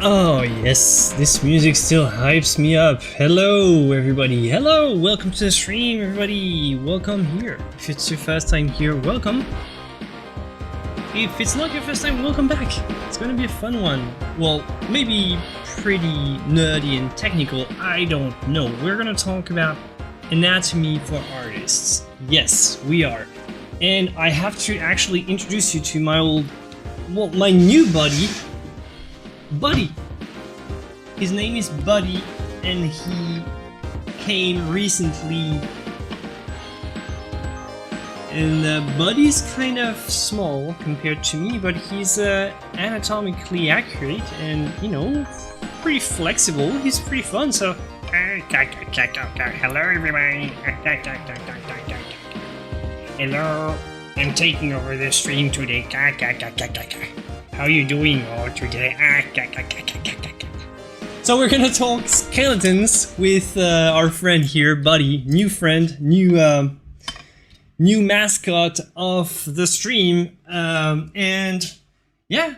Oh yes, this music still hypes me up. Hello everybody, hello, welcome to the stream everybody, welcome here. If it's your first time here, welcome. If it's not your first time, welcome back. It's gonna be a fun one. Well, maybe pretty nerdy and technical, I don't know. We're gonna talk about anatomy for artists. Yes, we are. And I have to actually introduce you to my new buddy. Buddy. His name is Buddy, and he came recently. And Buddy's kind of small compared to me, but he's anatomically accurate and, you know, pretty flexible. He's pretty fun, so... Hello everybody! Hello, I'm taking over the stream today. How you doing all today? So we're gonna talk skeletons with our friend here, Buddy. New friend, new mascot of the stream. And yeah,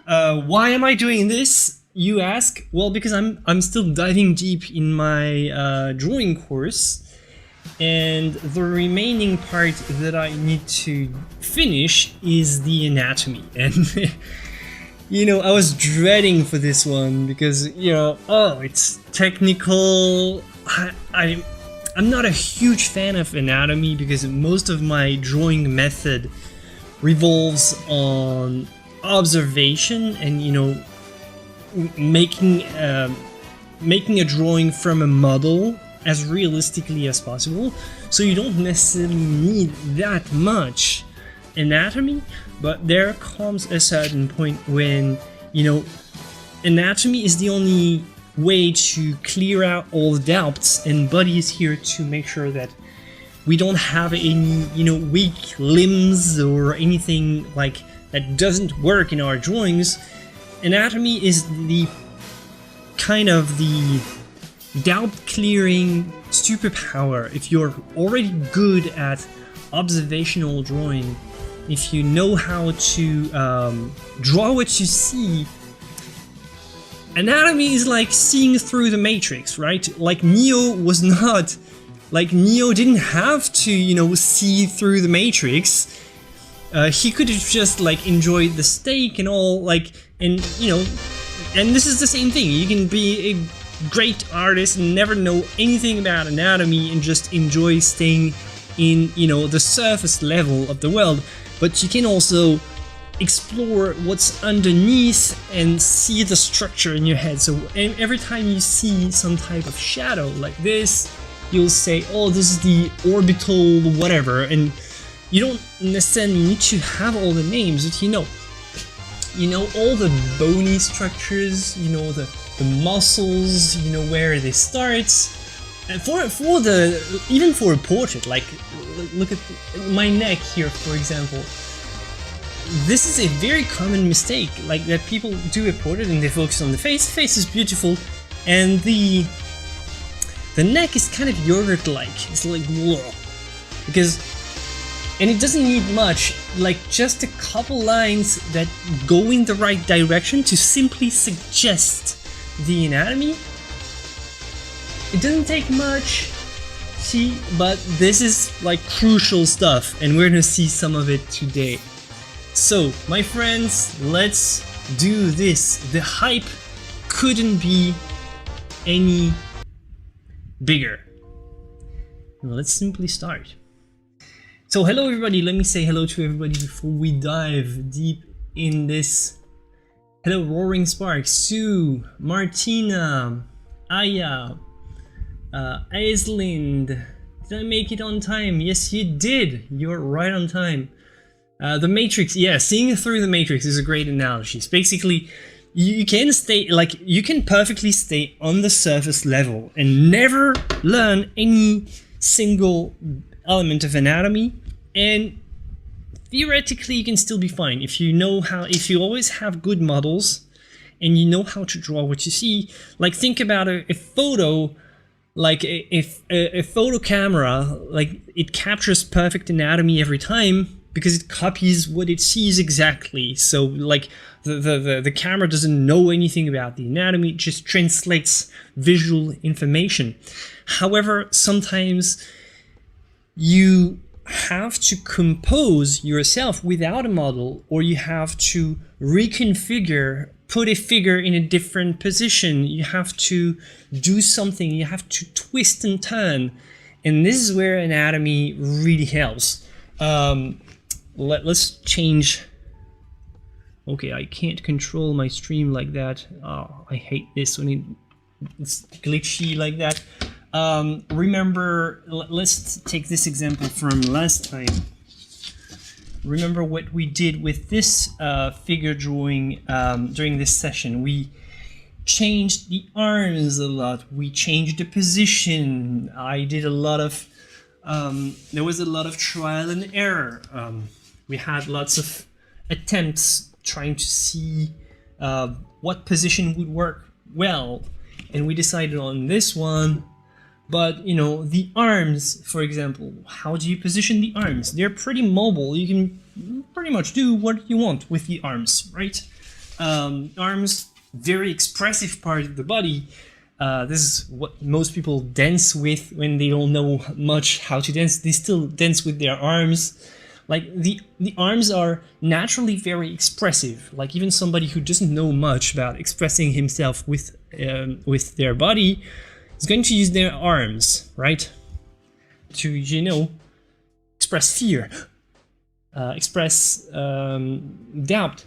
why am I doing this, you ask? Well, because I'm still diving deep in my drawing course. And the remaining part that I need to finish is the anatomy. And, you know, I was dreading for this one because, you know, oh, it's technical. I'm not a huge fan of anatomy because most of my drawing method revolves on observation and, you know, making a drawing from a model as realistically as possible, so you don't necessarily need that much anatomy, but there comes a certain point when, you know, anatomy is the only way to clear out all the doubts, and Buddy is here to make sure that we don't have any, you know, weak limbs or anything like that doesn't work in our drawings. Anatomy is the kind of the doubt-clearing superpower. If you're already good at observational drawing, if you know how to draw what you see, anatomy is like seeing through the matrix, right? Like Neo didn't have to, you know, see through the matrix. He could have just like enjoyed the steak and all, like, and you know, and this is the same thing. You can be a great artist and never know anything about anatomy and just enjoy staying in, you know, the surface level of the world, but you can also explore what's underneath and see the structure in your head. So every time you see some type of shadow like this, you'll say, oh, this is the orbital whatever, and you don't necessarily need to have all the names, but you know all the bony structures, you know, the muscles, you know, where they start. And even for a portrait, like look at my neck here, for example. This is a very common mistake, like that people do a portrait and they focus on the face. The face is beautiful, and the neck is kind of yogurt-like. It's like whoa, and it doesn't need much, like just a couple lines that go in the right direction to simply suggest the anatomy. It doesn't take much, see, but this is like crucial stuff, and we're gonna see some of it today. So, my friends, let's do this. The hype couldn't be any bigger. Let's simply start. So, hello everybody, let me say hello to everybody before we dive deep in this. Hello, Roaring Sparks, Sue, Martina, Aya, Aislind. Did I make it on time? Yes, you did. You're right on time. The Matrix, yeah, seeing through the Matrix is a great analogy. It's basically, you can perfectly stay on the surface level and never learn any single element of anatomy, and theoretically you can still be fine if you know how, if you always have good models and you know how to draw what you see. Like think about a photo, like if a photo camera, like it captures perfect anatomy every time because it copies what it sees exactly. So like the camera doesn't know anything about the anatomy, it just translates visual information. However, sometimes you have to compose yourself without a model, or you have to reconfigure, put a figure in a different position, you have to do something, you have to twist and turn, and this is where anatomy really helps. Let's change. Okay, I can't control my stream like that. Oh, I hate this when it's glitchy like that. Remember, let's take this example from last time. Remember what we did with this figure drawing during this session. We changed the arms a lot. We changed the position. I did a lot of, there was a lot of trial and error. We had lots of attempts trying to see what position would work well. And we decided on this one. But, you know, the arms, for example, how do you position the arms? They're pretty mobile. You can pretty much do what you want with the arms, right? Arms, very expressive part of the body. This is what most people dance with when they don't know much how to dance. They still dance with their arms. Like, the arms are naturally very expressive. Like, even somebody who doesn't know much about expressing himself with their body is going to use their arms, right? To, you know, express fear, express doubt.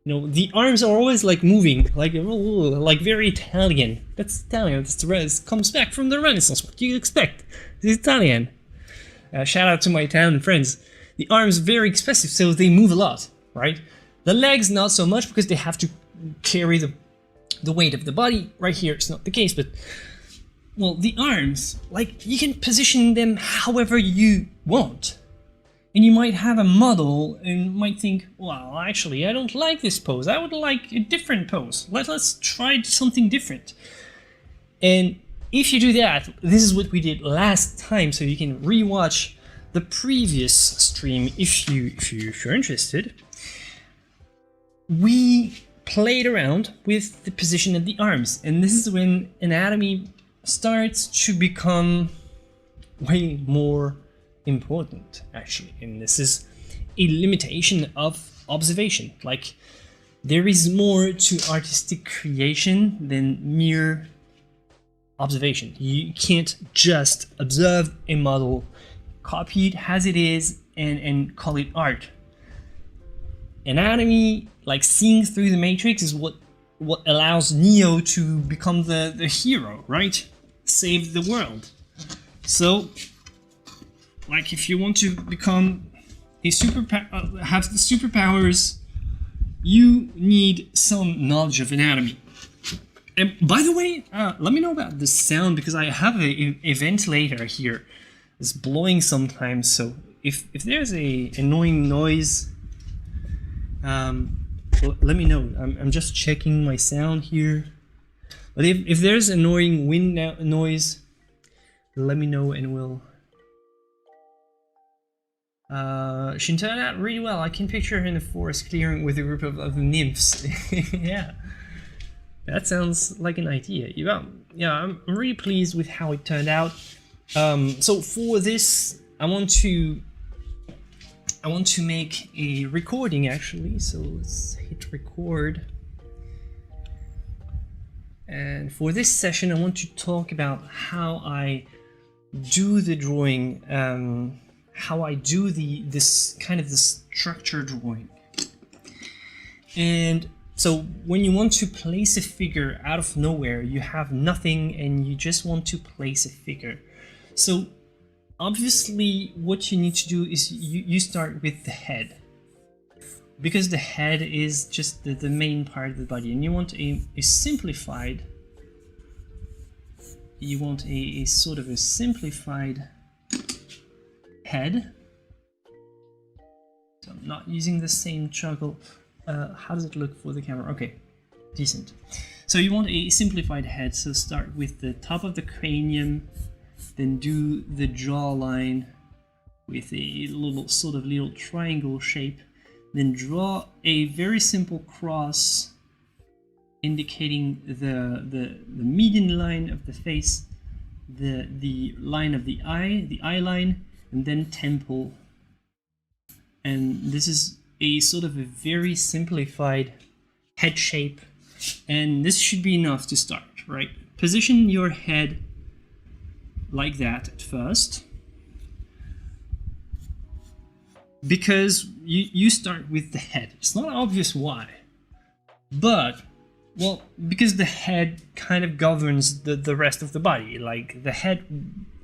You know, the arms are always like moving, like very Italian. That's Italian. That's it comes back from the Renaissance. What do you expect? It's Italian. Shout out to my Italian friends. The arms are very expressive, so they move a lot, right? The legs not so much because they have to carry the weight of the body. Right here, it's not the case, but well, the arms, like, you can position them however you want. And you might have a model and might think, well, actually, I don't like this pose. I would like a different pose. Let's try something different. And if you do that, this is what we did last time, so you can rewatch the previous stream if you're interested. We played around with the position of the arms, and this is when anatomy starts to become way more important, actually. And this is a limitation of observation. Like, there is more to artistic creation than mere observation. You can't just observe a model, copy it as it is, and call it art. Anatomy, like seeing through the matrix, is what allows Neo to become the hero, right? Save the world. So, like, if you want to become a have the superpowers, you need some knowledge of anatomy. And by the way, let me know about the sound, because I have a ventilator here. It's blowing sometimes, so if there's a annoying noise, let me know. I'm just checking my sound here. But if there's annoying wind noise, let me know and we'll... she turned out really well. I can picture her in the forest clearing with a group of nymphs. Yeah, that sounds like an idea. Yeah, I'm really pleased with how it turned out. So for this, I want to make a recording, actually. So let's hit record. And for this session, I want to talk about how I do the drawing, how I do this kind of the structure drawing. And so when you want to place a figure out of nowhere, you have nothing and you just want to place a figure. So obviously what you need to do is you start with the head, because the head is just the main part of the body, and you want a simplified, you want a sort of a simplified head. So I'm not using the same juggle. How does it look for the camera? Okay, decent. So you want a simplified head, so start with the top of the cranium, then do the jawline with a little sort of little triangle shape, then draw a very simple cross indicating the median line of the face, the line of the eye line, and then temple. And this is a sort of a very simplified head shape, and this should be enough to start, right? Position your head like that at first, because you start with the head. It's not obvious why, but well, because the head kind of governs the rest of the body. Like, the head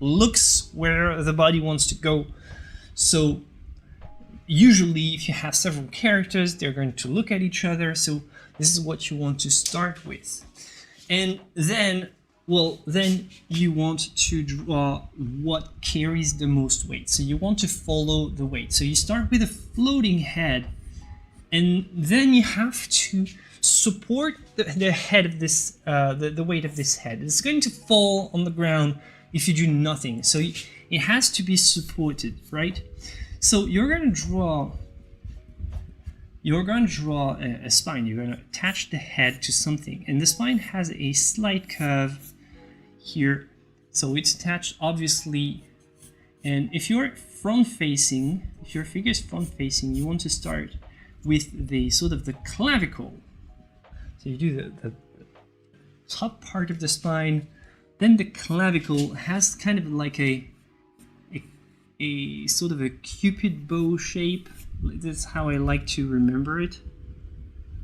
looks where the body wants to go. So usually if you have several characters, they're going to look at each other. So this is what you want to start with. And then, well, then you want to draw what carries the most weight. So you want to follow the weight. So you start with a floating head, and then you have to support the head of this, the weight of this head. It's going to fall on the ground if you do nothing. So it has to be supported, right? So you're going to draw a spine. You're going to attach the head to something, and the spine has a slight curve here, so it's attached obviously. And if you're front facing, if your figure is front facing, you want to start with the sort of the clavicle. So you do the top part of the spine, then the clavicle has kind of like a sort of a cupid bow shape. That's how I like to remember it.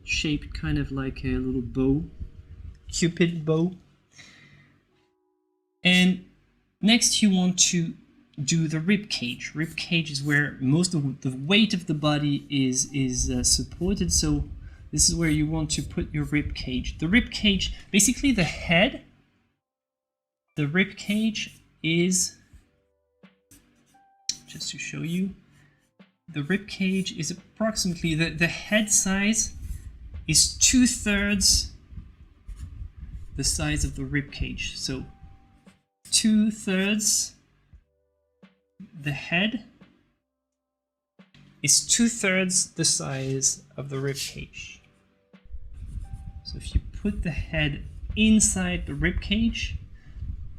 Shaped kind of like a little bow, cupid bow. And next you want to do the rib cage. Rib cage is where most of the weight of the body is supported. So this is where you want to put your rib cage. The rib cage, basically the head, the rib cage is, just to show you, the rib cage is approximately, the head size is 2/3 the size of the rib cage. So 2/3, the head is 2/3 the size of the rib cage. So if you put the head inside the rib cage,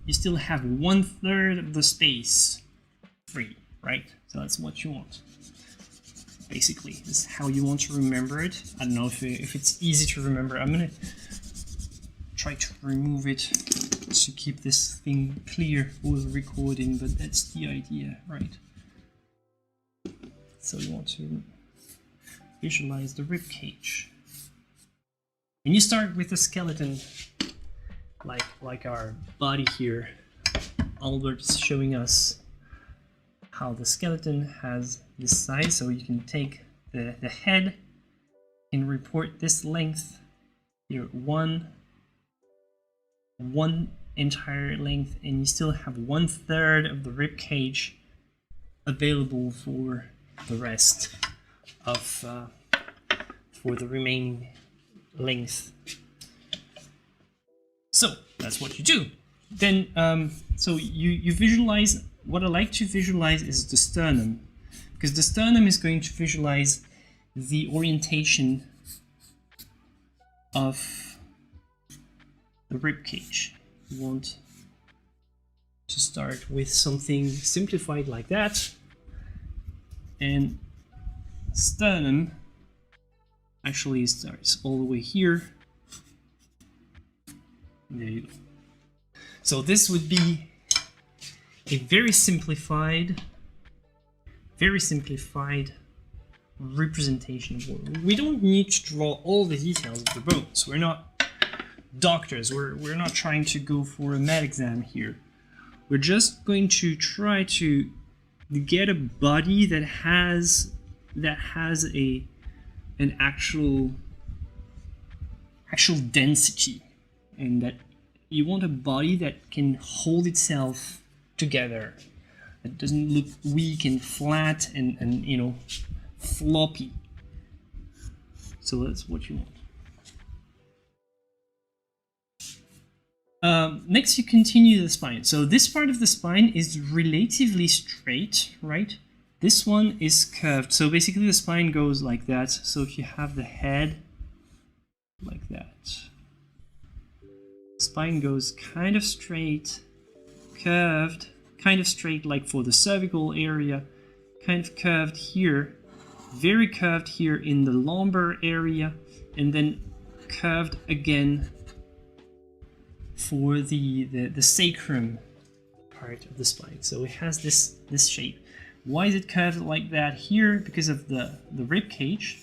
you still have 1/3 of the space free, right? So that's what you want. Basically, this is how you want to remember it. I don't know if it's easy to remember. I'm gonna try to remove it to keep this thing clear for the recording, but that's the idea, right? So you want to visualize the rib cage. And you start with the skeleton, like our body here. Albert's showing us how the skeleton has this size, so you can take the head and report this length here, one entire length, and you still have 1/3 of the rib cage available for the rest of for the remaining length. So that's what you do. Then so you visualize. What I like to visualize is the sternum, because the sternum is going to visualize the orientation of the rib cage. You want to start with something simplified like that, and sternum actually starts all the way here. There you go. So this would be a very simplified representation of what we don't need to draw all the details of the bones. We're not doctors. We're not trying to go for a med exam here. We're just going to try to get a body that has an actual density, and that you want a body that can hold itself together. It doesn't look weak and flat and you know, floppy. So that's what you want. Next, you continue the spine. So this part of the spine is relatively straight, right? This one is curved. So basically the spine goes like that. So if you have the head like that, spine goes kind of straight, curved, kind of straight like for the cervical area, kind of curved here, very curved here in the lumbar area, and then curved again for the sacrum part of the spine. So it has this shape. Why is it curved like that here? Because of the rib cage.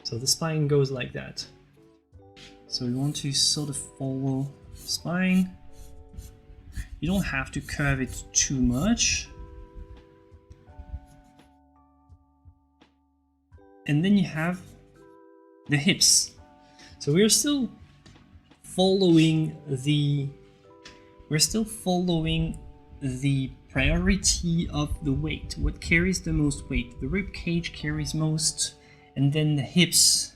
So the spine goes like that. So we want to sort of follow the spine. You don't have to curve it too much. And then you have the hips. So we're still following the priority of the weight. What carries the most weight? The rib cage carries most, and then the hips,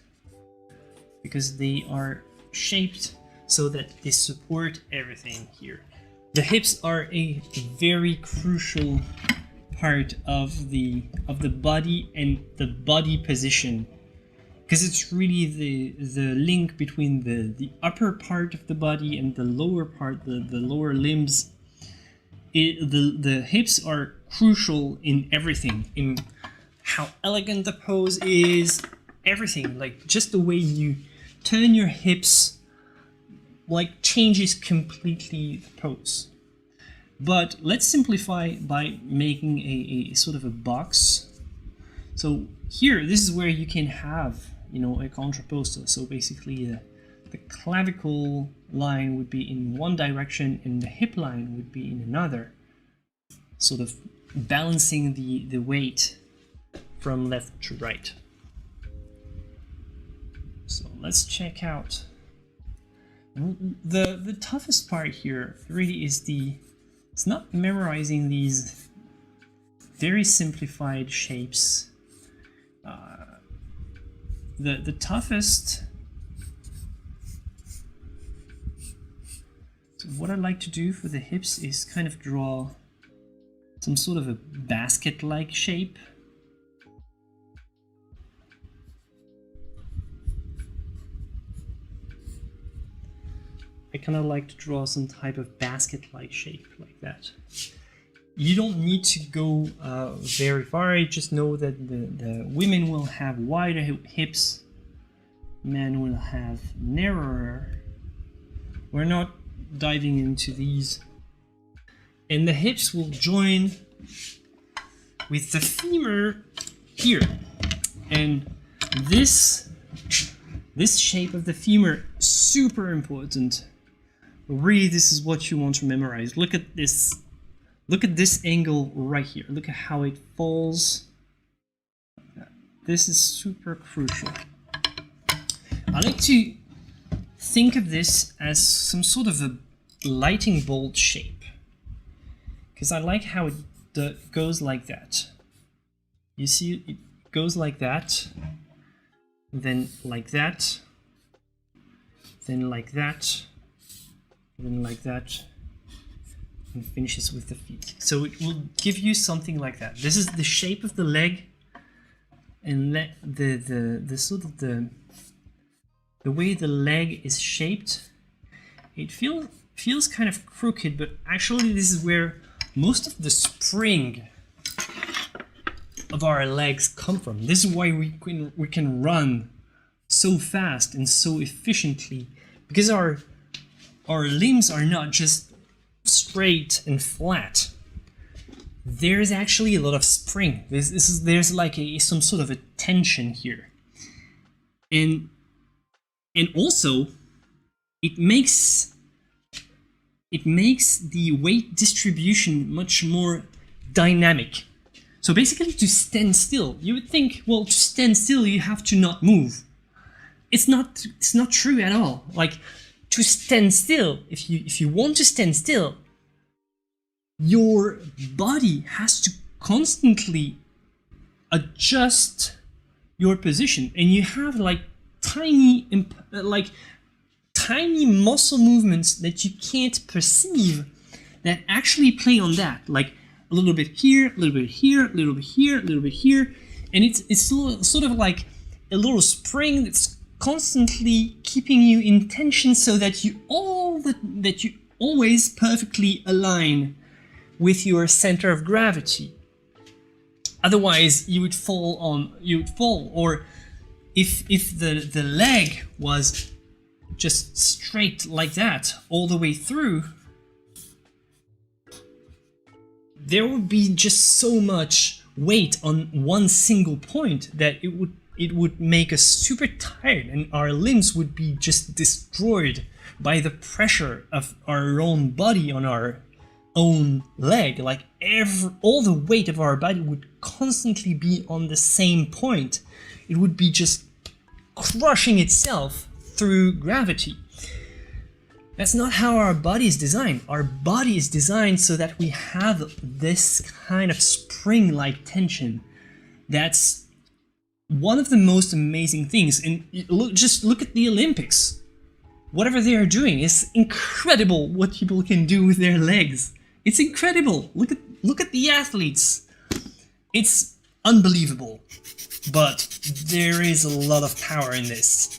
because they are shaped so that they support everything here. The hips are a very crucial part of the body and the body position, because it's really the link between the upper part of the body and the lower part, the lower limbs. The hips are crucial in everything, in how elegant the pose is, everything. Like just the way you turn your hips like changes completely the pose. But let's simplify by making a sort of a box. So here, this is where you can have, you know, a contrapposto. So basically the clavicle line would be in one direction and the hip line would be in another, sort of balancing the weight from left to right. So let's check out. The toughest part here really is it's not memorizing these very simplified shapes. The toughest. So what I like to do for the hips is kind of draw some sort of a basket-like shape. I kind of like to draw some type of basket-like shape like that. You don't need to go very far. You just know that the women will have wider hips, men will have narrower. We're not diving into these. And the hips will join with the femur here. And this shape of the femur, super important. Really, this is what you want to memorize. Look at this. Look at this angle right here. Look at how it falls. This is super crucial. I like to think of this as some sort of a lightning bolt shape, because I like how it goes like that. You see, it goes like that, then like that, then like that, then like that, and finishes with the feet. So it will give you something like that. This is the shape of the leg, and the sort of the way the leg is shaped. It feels kind of crooked, but actually this is where most of the spring of our legs come from. This is why we can run so fast and so efficiently, because our limbs are not just straight and flat. There's actually a lot of spring. There's like some sort of a tension here, and also it makes the weight distribution much more dynamic. So basically, to stand still, you would think, well, to stand still you have to not move. It's not true at all. Like, to stand still, if you want to stand still, your body has to constantly adjust your position, and you have like tiny muscle movements that you can't perceive that actually play on that, like a little bit here, a little bit here, a little bit here, a little bit here, and it's sort of like a little spring that's constantly keeping you in tension so that you always perfectly align with your center of gravity. Otherwise, you would fall. Or if the leg was just straight like that all the way through, there would be just so much weight on one single point that it would make us super tired, and our limbs would be just destroyed by the pressure of our own body on our own leg. Like all the weight of our body would constantly be on the same point. It would be just crushing itself through gravity. That's not how our body is designed. Our body is designed so that we have this kind of spring-like tension. That's one of the most amazing things. And just look at the Olympics. Whatever they are doing is incredible what people can do with their legs. It's incredible. Look at the athletes. It's unbelievable. But there is a lot of power in this.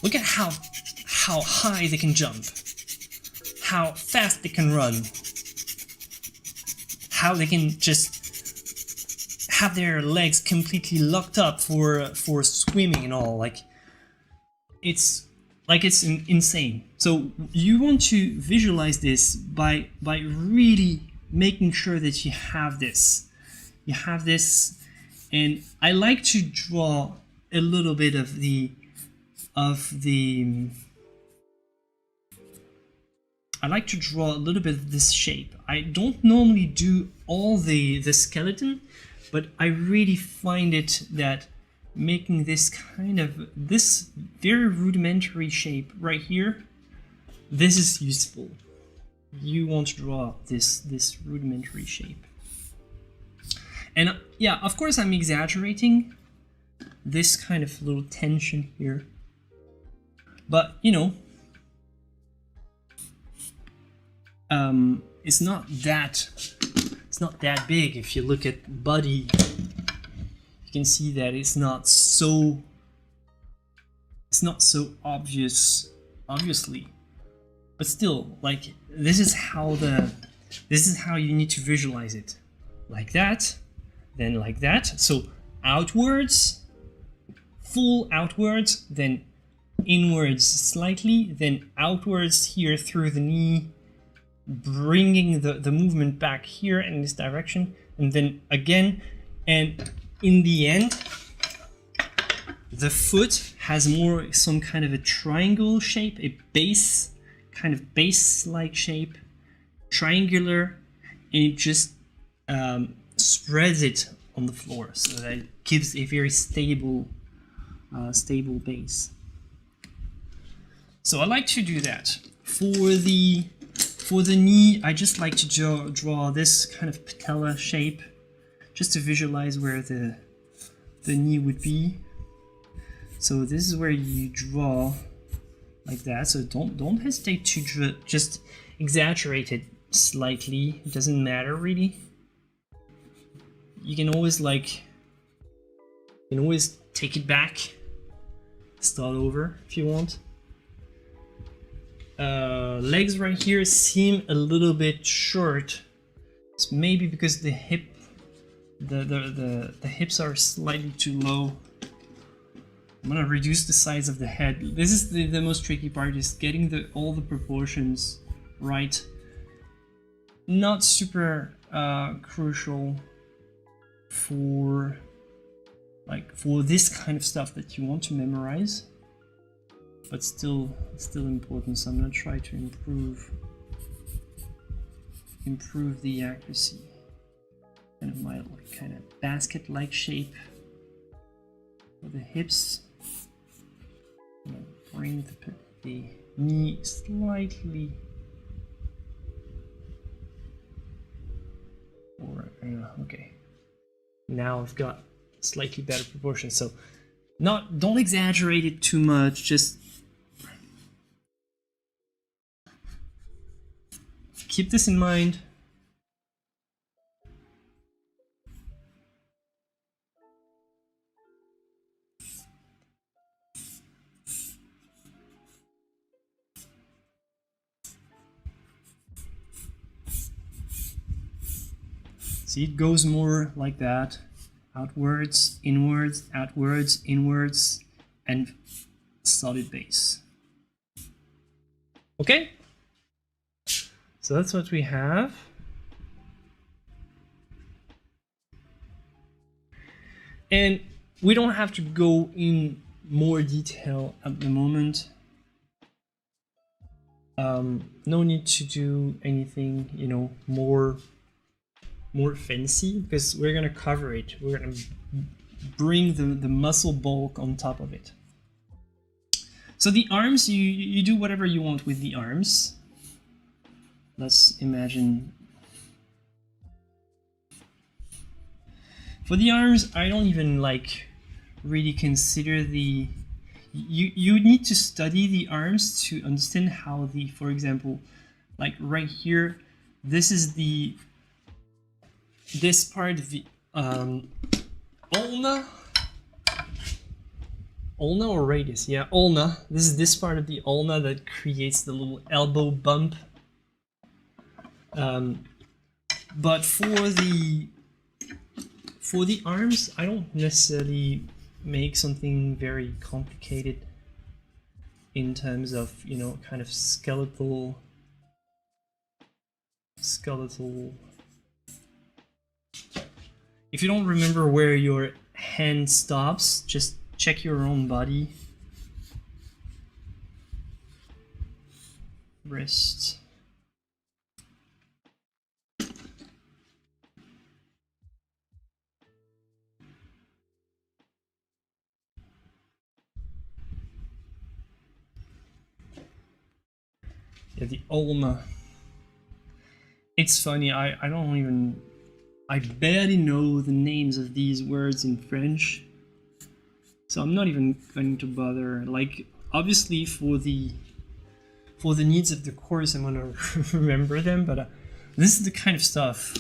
Look at how high they can jump, how fast they can run, how they can just have their legs completely locked up for swimming and all. It's insane. So you want to visualize this by really making sure that you have this. You have this, and I like to draw a little bit of the I like to draw a little bit of this shape. I don't normally do all the skeleton, but I really find it that making this very rudimentary shape right here, this is useful. You want to draw this rudimentary shape. And yeah, of course I'm exaggerating this kind of little tension here, but you know, it's not that big. If you look at body, you can see that it's not so obvious, obviously, but still, like, this is how you need to visualize it, like that, then like that. So outwards, full outwards, then inwards slightly, then outwards here through the knee, bringing the movement back here in this direction, and then again, and in the end the foot has more some kind of a triangle shape, a base, kind of base-like shape, triangular, and it just spreads it on the floor so that it gives a very stable base. So I like to do that. For the knee, I just like to draw this kind of patella shape, just to visualize where the knee would be. So this is where you draw like that. So don't hesitate to just exaggerate it slightly. It doesn't matter really. You can always take it back, start over if you want. Legs right here seem a little bit short. It's maybe because the hips are slightly too low. I'm gonna reduce the size of the head. This is the most tricky part, is getting all the proportions right. Not super crucial for this kind of stuff that you want to memorize, but still important. So I'm gonna try to improve the accuracy. Kind of my kind of basket-like shape for the hips. I'm gonna bring the knee slightly Okay, now I've got slightly better proportion. So don't exaggerate it too much, just keep this in mind. See, it goes more like that. Outwards, inwards, outwards, inwards, and solid base. Okay? So that's what we have. And we don't have to go in more detail at the moment. No need to do anything, you know, more fancy, because we're gonna cover it. We're gonna bring the muscle bulk on top of it. So the arms, you do whatever you want with the arms. Let's imagine. For the arms, I don't even like really consider the. You need to study the arms to understand how the, for example, like right here, this is this part of the ulna or radius, yeah, ulna. This is this part of the ulna that creates the little elbow bump. But for the arms, I don't necessarily make something very complicated in terms of, you know, kind of skeletal. If you don't remember where your hand stops, just check your own body. Wrist. Yeah, the ulna. It's funny, I barely know the names of these words in French, so I'm not even going to bother. Like, obviously for the needs of the course, I'm gonna remember them, but this is the kind of stuff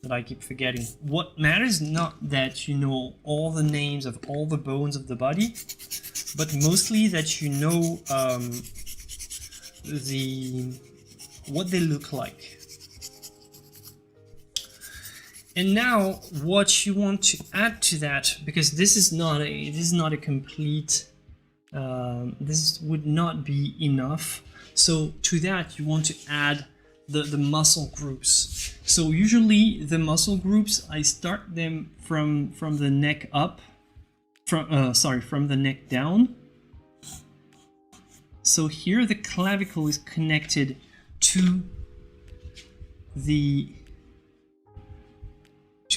that I keep forgetting. What matters is not that you know all the names of all the bones of the body, but mostly that you know what they look like. And now what you want to add to that, because this is not a complete, this would not be enough. So to that you want to add the muscle groups. So usually the muscle groups, I start them from the neck up, from the neck down. So here the clavicle is connected to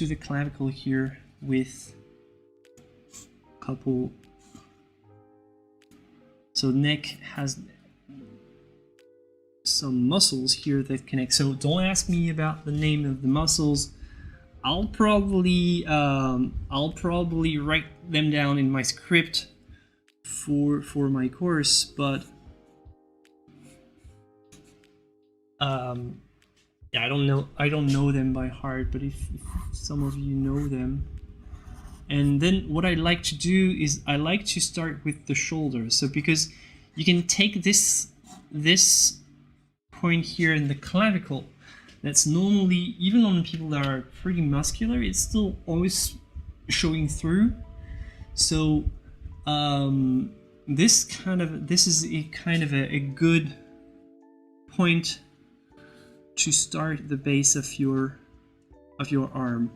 the clavicle here with a couple. So neck has some muscles here that connect. So don't ask me about the name of the muscles. I'll probably write them down in my script for my course, but yeah, I don't know them by heart, but if some of you know them. And then what I like to do is I like to start with the shoulders. So because you can take this point here in the clavicle, that's normally, even on people that are pretty muscular, it's still always showing through. So this is a kind of a good point to start the base of your arm.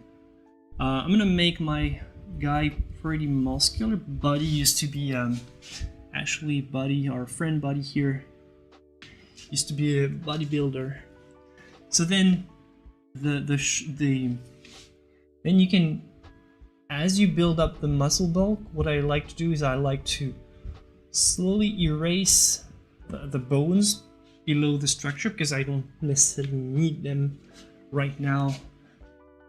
I'm gonna make my guy pretty muscular. Buddy used to be actually Buddy, our friend Buddy here, used to be a bodybuilder. So then then you can, as you build up the muscle bulk, what I like to do is I like to slowly erase the bones below the structure, because I don't necessarily need them right now.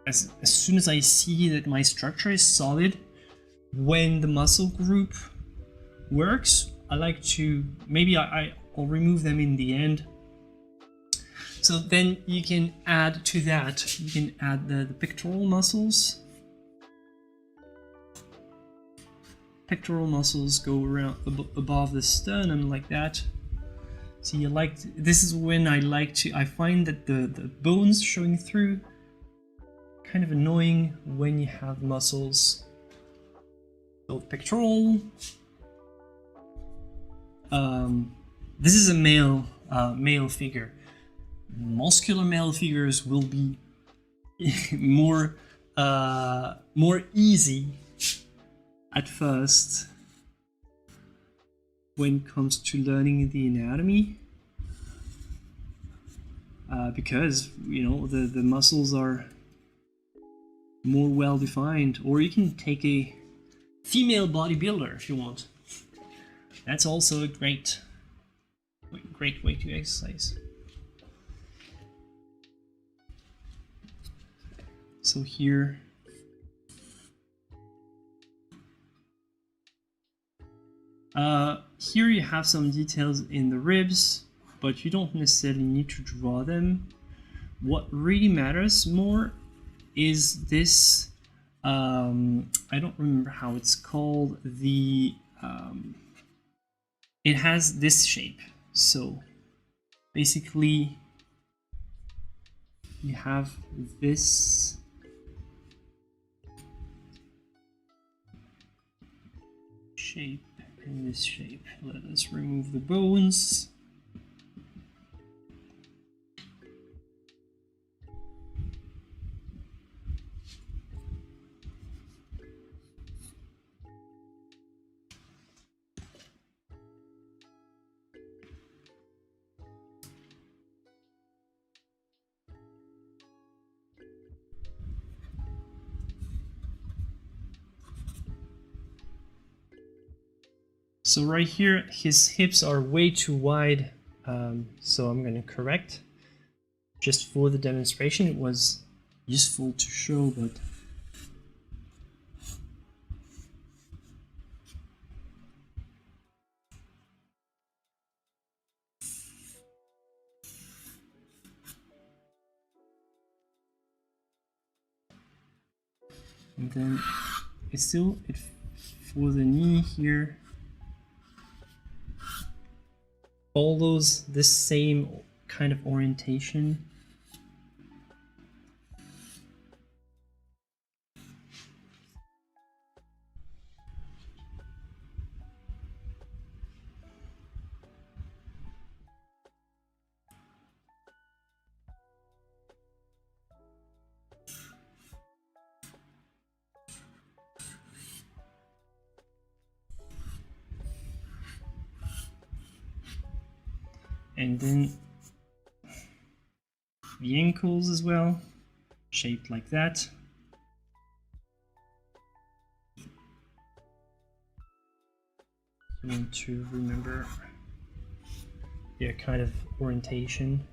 as soon as I see that my structure is solid, when the muscle group works, I like to, maybe I'll remove them in the end. So then you can add to that, you can add the pectoral muscles. Pectoral muscles go around above the sternum like that. So you like to, this is when I find that the bones showing through kind of annoying when you have muscles. So pectoral. This is a male figure. Muscular male figures will be more easy at first when it comes to learning the anatomy, because you know the muscles are more well defined. Or you can take a female bodybuilder if you want. That's also a great way to exercise. So here, here you have some details in the ribs, but you don't necessarily need to draw them. What really matters more is this, I don't remember how it's called, the, it has this shape. So basically you have this shape and this shape. Let us remove the bones. So right here, his hips are way too wide, so I'm going to correct. Just for the demonstration, it was useful to show, but and then it's still for the knee here. Follows this same kind of orientation. And then the ankles as well, shaped like that. You want to remember their kind of orientation,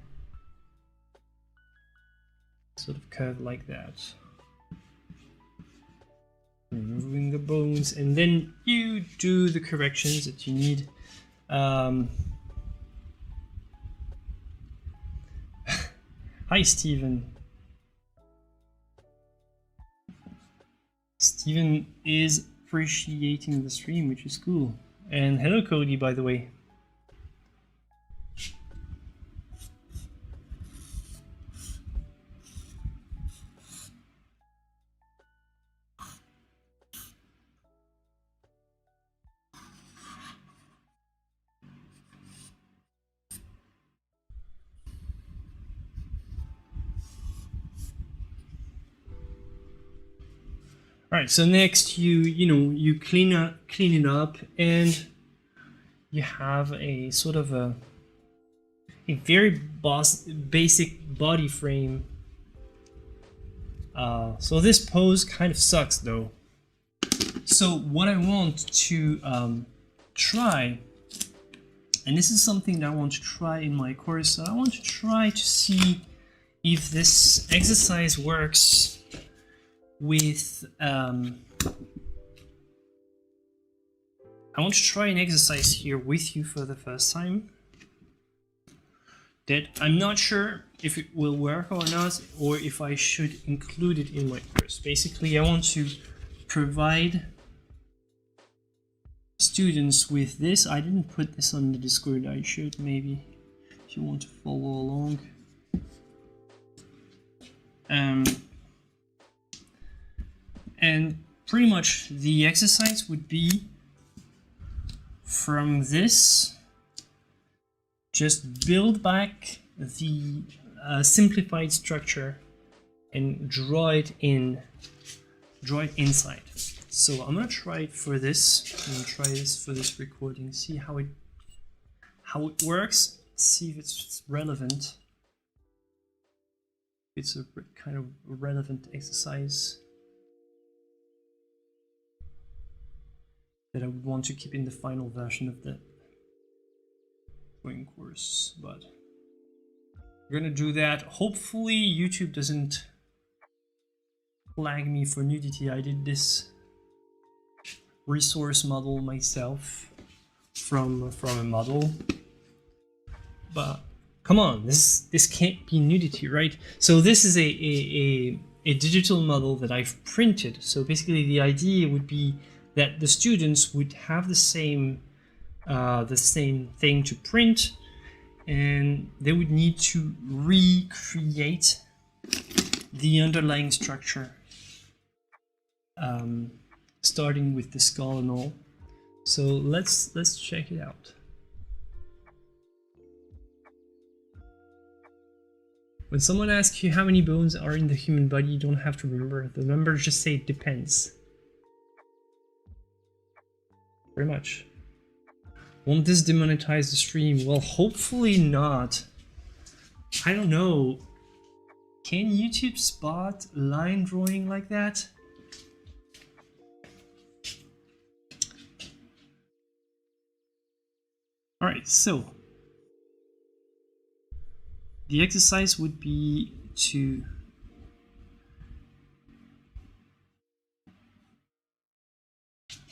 sort of curved like that. Removing the bones, and then you do the corrections that you need. Hi, Steven. Steven is appreciating the stream, which is cool. And hello, Cody, by the way. All right, so next you clean it up, and you have a sort of a very basic body frame. So this pose kind of sucks though. So what I want to try, and this is something that I want to try in my course, so I want to try to see if this exercise works with I want to try an exercise here with you for the first time that I'm not sure if it will work or not, or if I should include it in my course. Basically, I want to provide students with this. I didn't put this on the Discord. I should maybe, if you want to follow along. And pretty much the exercise would be from this, just build back the simplified structure and draw it inside. So I'm gonna try it for this. I'm gonna try this for this recording, see how it works, see if it's relevant. It's a kind of relevant exercise that I would want to keep in the final version of the drawing course, but we're gonna do that. Hopefully YouTube doesn't flag me for nudity. I did this resource model myself from a model, but come on, this can't be nudity, right? So this is a digital model that I've printed. So basically the idea would be that the students would have the same thing to print, and they would need to recreate the underlying structure, starting with the skull and all. So let's check it out. When someone asks you how many bones are in the human body, you don't have to remember the number, just say it depends. Very much. Won't this demonetize the stream? Well, hopefully not. I don't know. Can YouTube spot line drawing like that? Alright, so the exercise would be to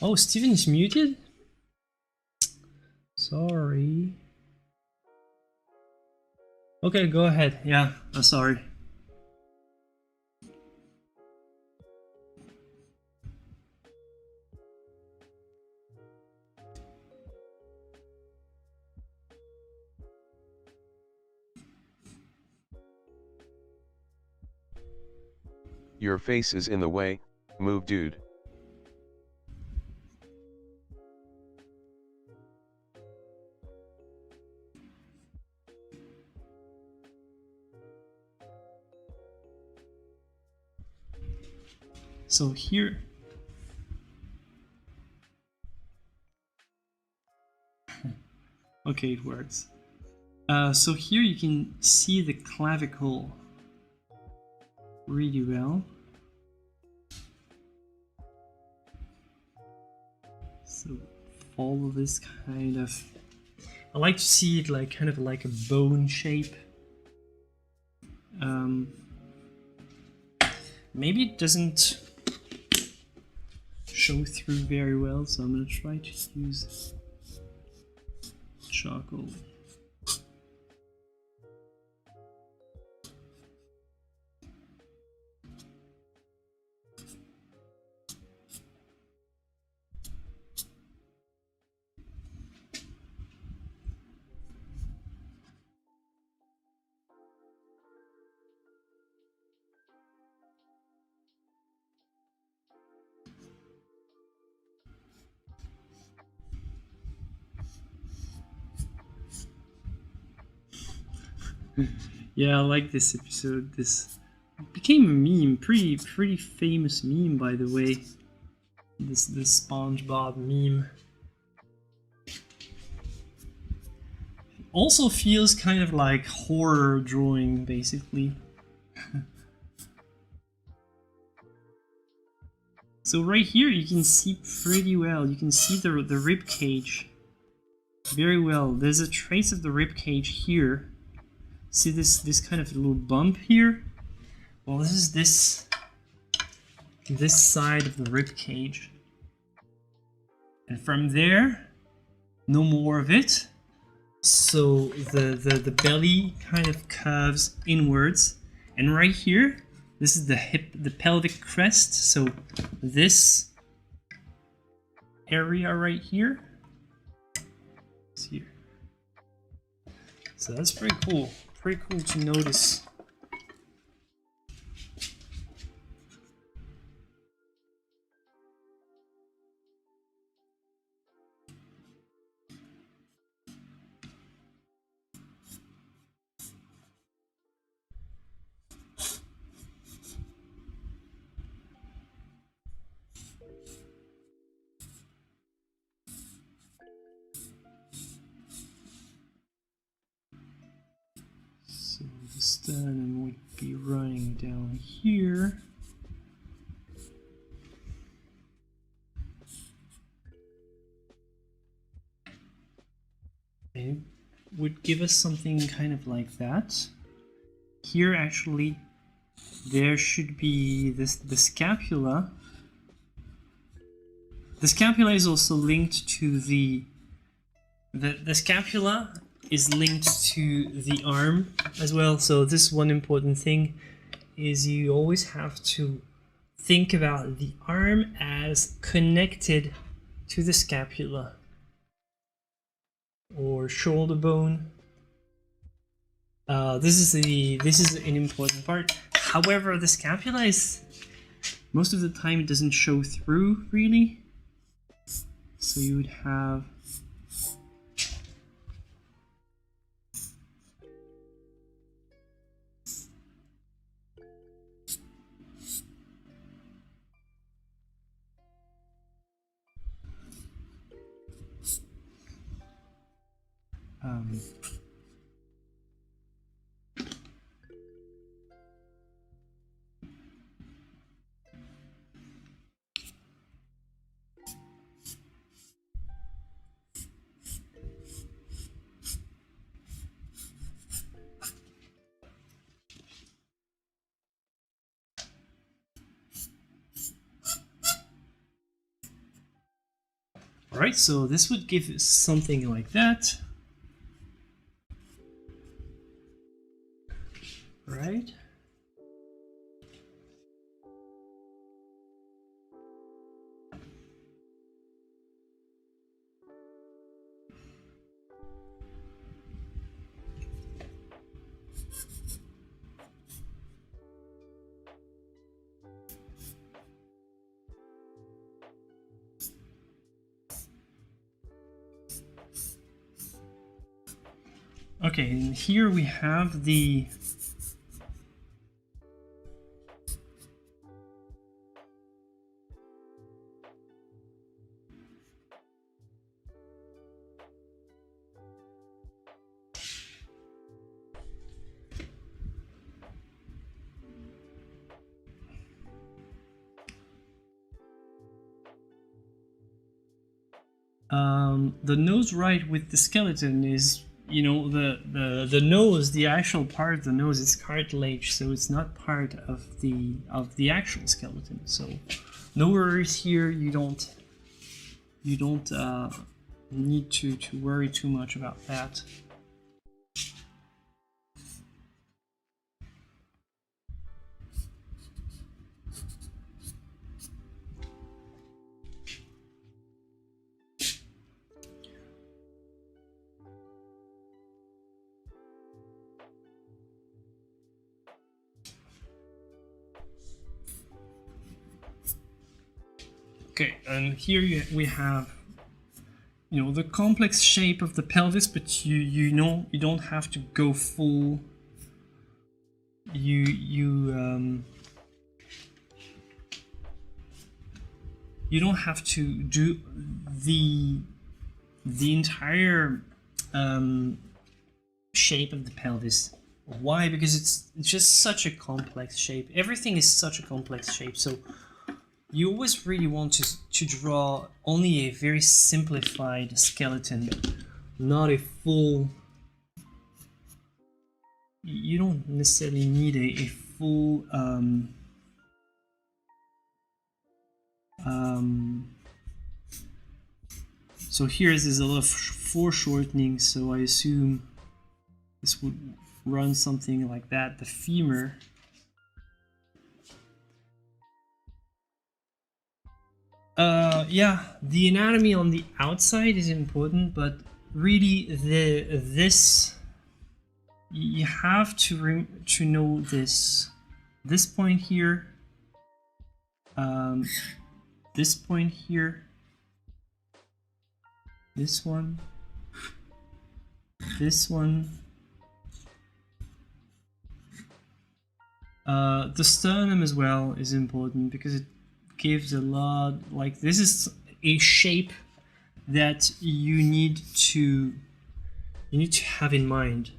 oh, Steven is muted? Sorry. Okay, go ahead. Yeah, I'm sorry. Your face is in the way, move dude. So here, okay, it works. So here you can see the clavicle really well. So follow this kind of, I like to see it like kind of like a bone shape. Maybe it doesn't show through very well, so I'm gonna try to use charcoal. Yeah, I like this episode. This became a meme, pretty famous meme, by the way. This SpongeBob meme. Also feels kind of like horror drawing, basically. So right here you can see pretty well. You can see the rib cage very well. There's a trace of the rib cage here. See this kind of little bump here? Well, this is this this side of the rib cage. And from there, no more of it. So the belly kind of curves inwards. And right here, this is the pelvic crest. So this area right here is here. So that's pretty cool. Pretty cool to notice. So the sternum would be running down here. It would give us something kind of like that. Here actually there should be the scapula. The scapula is also linked to the scapula is linked to the arm as well. So this one important thing is you always have to think about the arm as connected to the scapula or shoulder bone. This is an important part. However, the scapula is most of the time it doesn't show through really. So you would have Alright, so this would give something like that. Right? Okay, and here we have the nose right with the skeleton is, you know, the nose, the actual part of the nose is cartilage, so it's not part of the actual skeleton. So no worries here. You don't need to worry too much about that. Okay, and here we have, you know, the complex shape of the pelvis, but you know you don't have to go full. You don't have to do the entire shape of the pelvis. Why? Because it's just such a complex shape. Everything is such a complex shape. So you always really want to draw only a very simplified skeleton, not a full. You don't necessarily need a full So here is a lot of foreshortening, so I assume this would run something like that. The femur. Yeah, the anatomy on the outside is important, but really this you have to know this point here, this point here, this one, the sternum as well is important because it gives a lot, like this is a shape that you need to have in mind.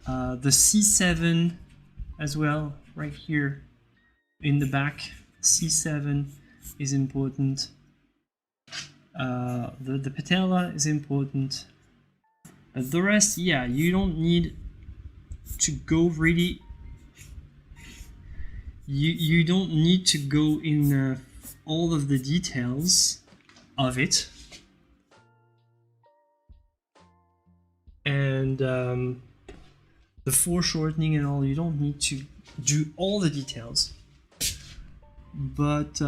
The C7 as well, right here in the back, C7 is important. The patella is important, but the rest, yeah, you don't need to go really. You don't need to go in all of the details of it, and the foreshortening and all. You don't need to do all the details, but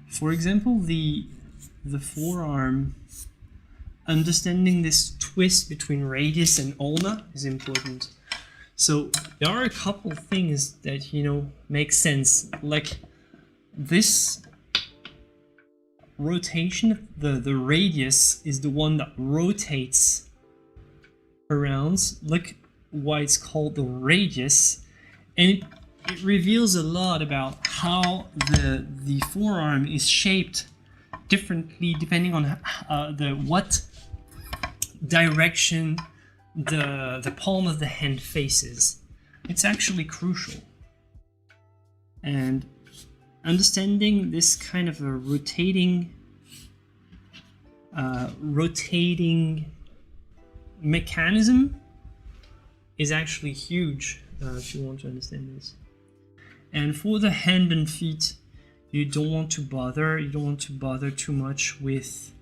for example, the forearm, understanding this twist between radius and ulna is important. So there are a couple things that, you know, make sense, like this rotation. The radius is the one that rotates around. Look why it's called the radius, and it reveals a lot about how the forearm is shaped differently depending on what direction the palm of the hand faces. It's actually crucial, and understanding this kind of a rotating mechanism is actually huge if you want to understand this. And for the hand and feet, you don't want to bother too much with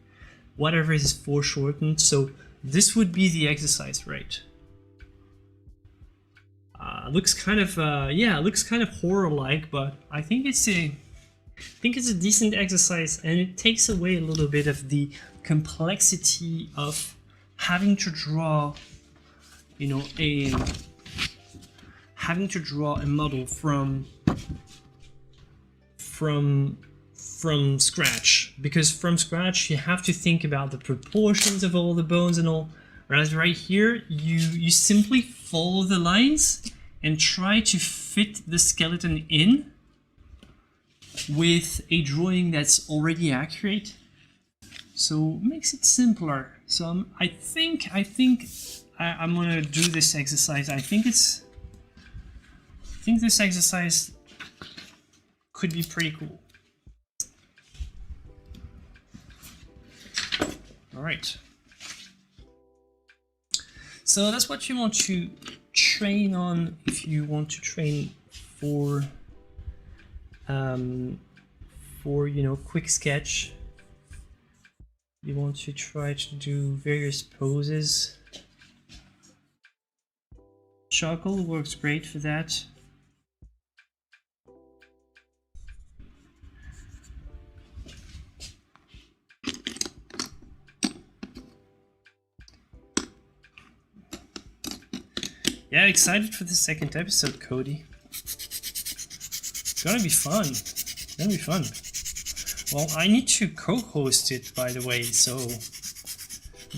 whatever is foreshortened. So this would be the exercise, right? Looks kind of looks kind of horror-like, but I think it's a decent exercise, and it takes away a little bit of the complexity of having to draw, you know, having to draw a model from scratch, because from scratch you have to think about the proportions of all the bones and all, whereas right here you simply follow the lines and try to fit the skeleton in with a drawing that's already accurate, so it makes it simpler. So I think I'm gonna do this exercise. I think this exercise could be pretty cool. All right. So that's what you want to train on if you want to train for you know, quick sketch. You want to try to do various poses. Charcoal works great for that. Yeah, excited for the second episode, Cody. It's gonna be fun. It's gonna be fun. Well, I need to co-host it, by the way, so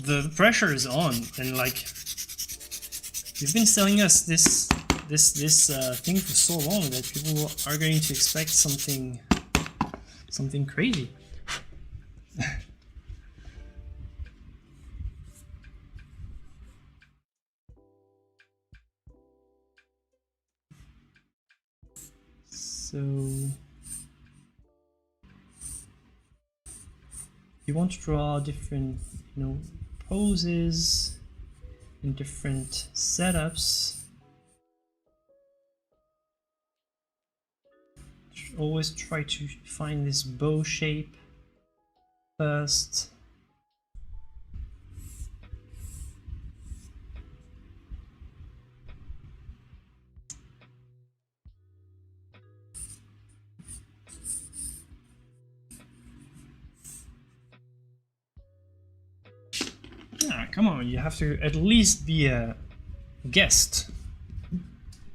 the pressure is on, and like, you've been selling us this thing for so long that people are going to expect something crazy. So you want to draw different, you know, poses. in different setups. Always try to find this bow shape first. Ah, come on, you have to at least be a guest.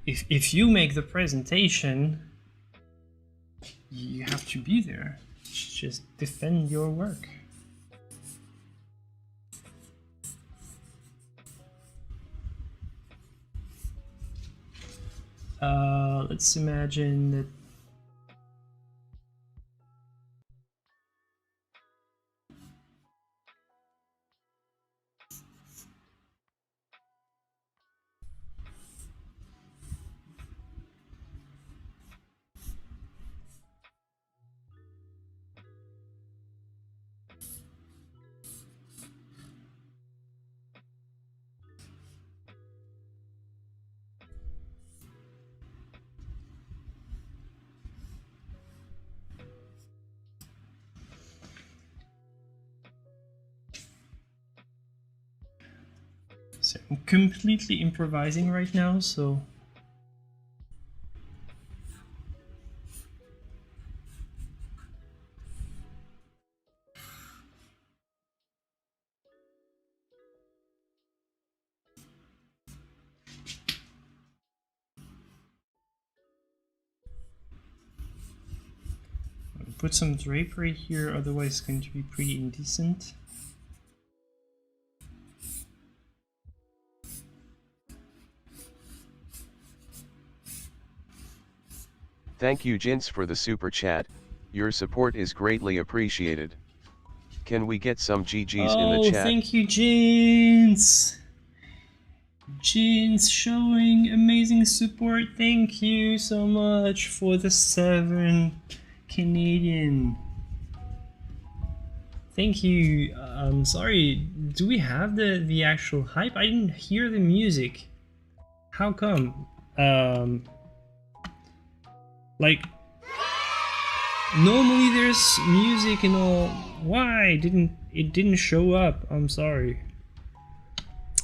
If you make the presentation, you have to be there. Just defend your work. Let's imagine that so I'm completely improvising right now, so I'll put some drapery here, otherwise it's going to be pretty indecent. Thank you Jins for the super chat, your support is greatly appreciated. Can we get some GGs in the chat? Thank you, Jeans! Jeans showing amazing support. Thank you so much for the 7 Canadian. Thank you. I'm sorry, do we have the actual hype? I didn't hear the music. How come? Like, normally there's music and all. Why didn't it show up? I'm sorry.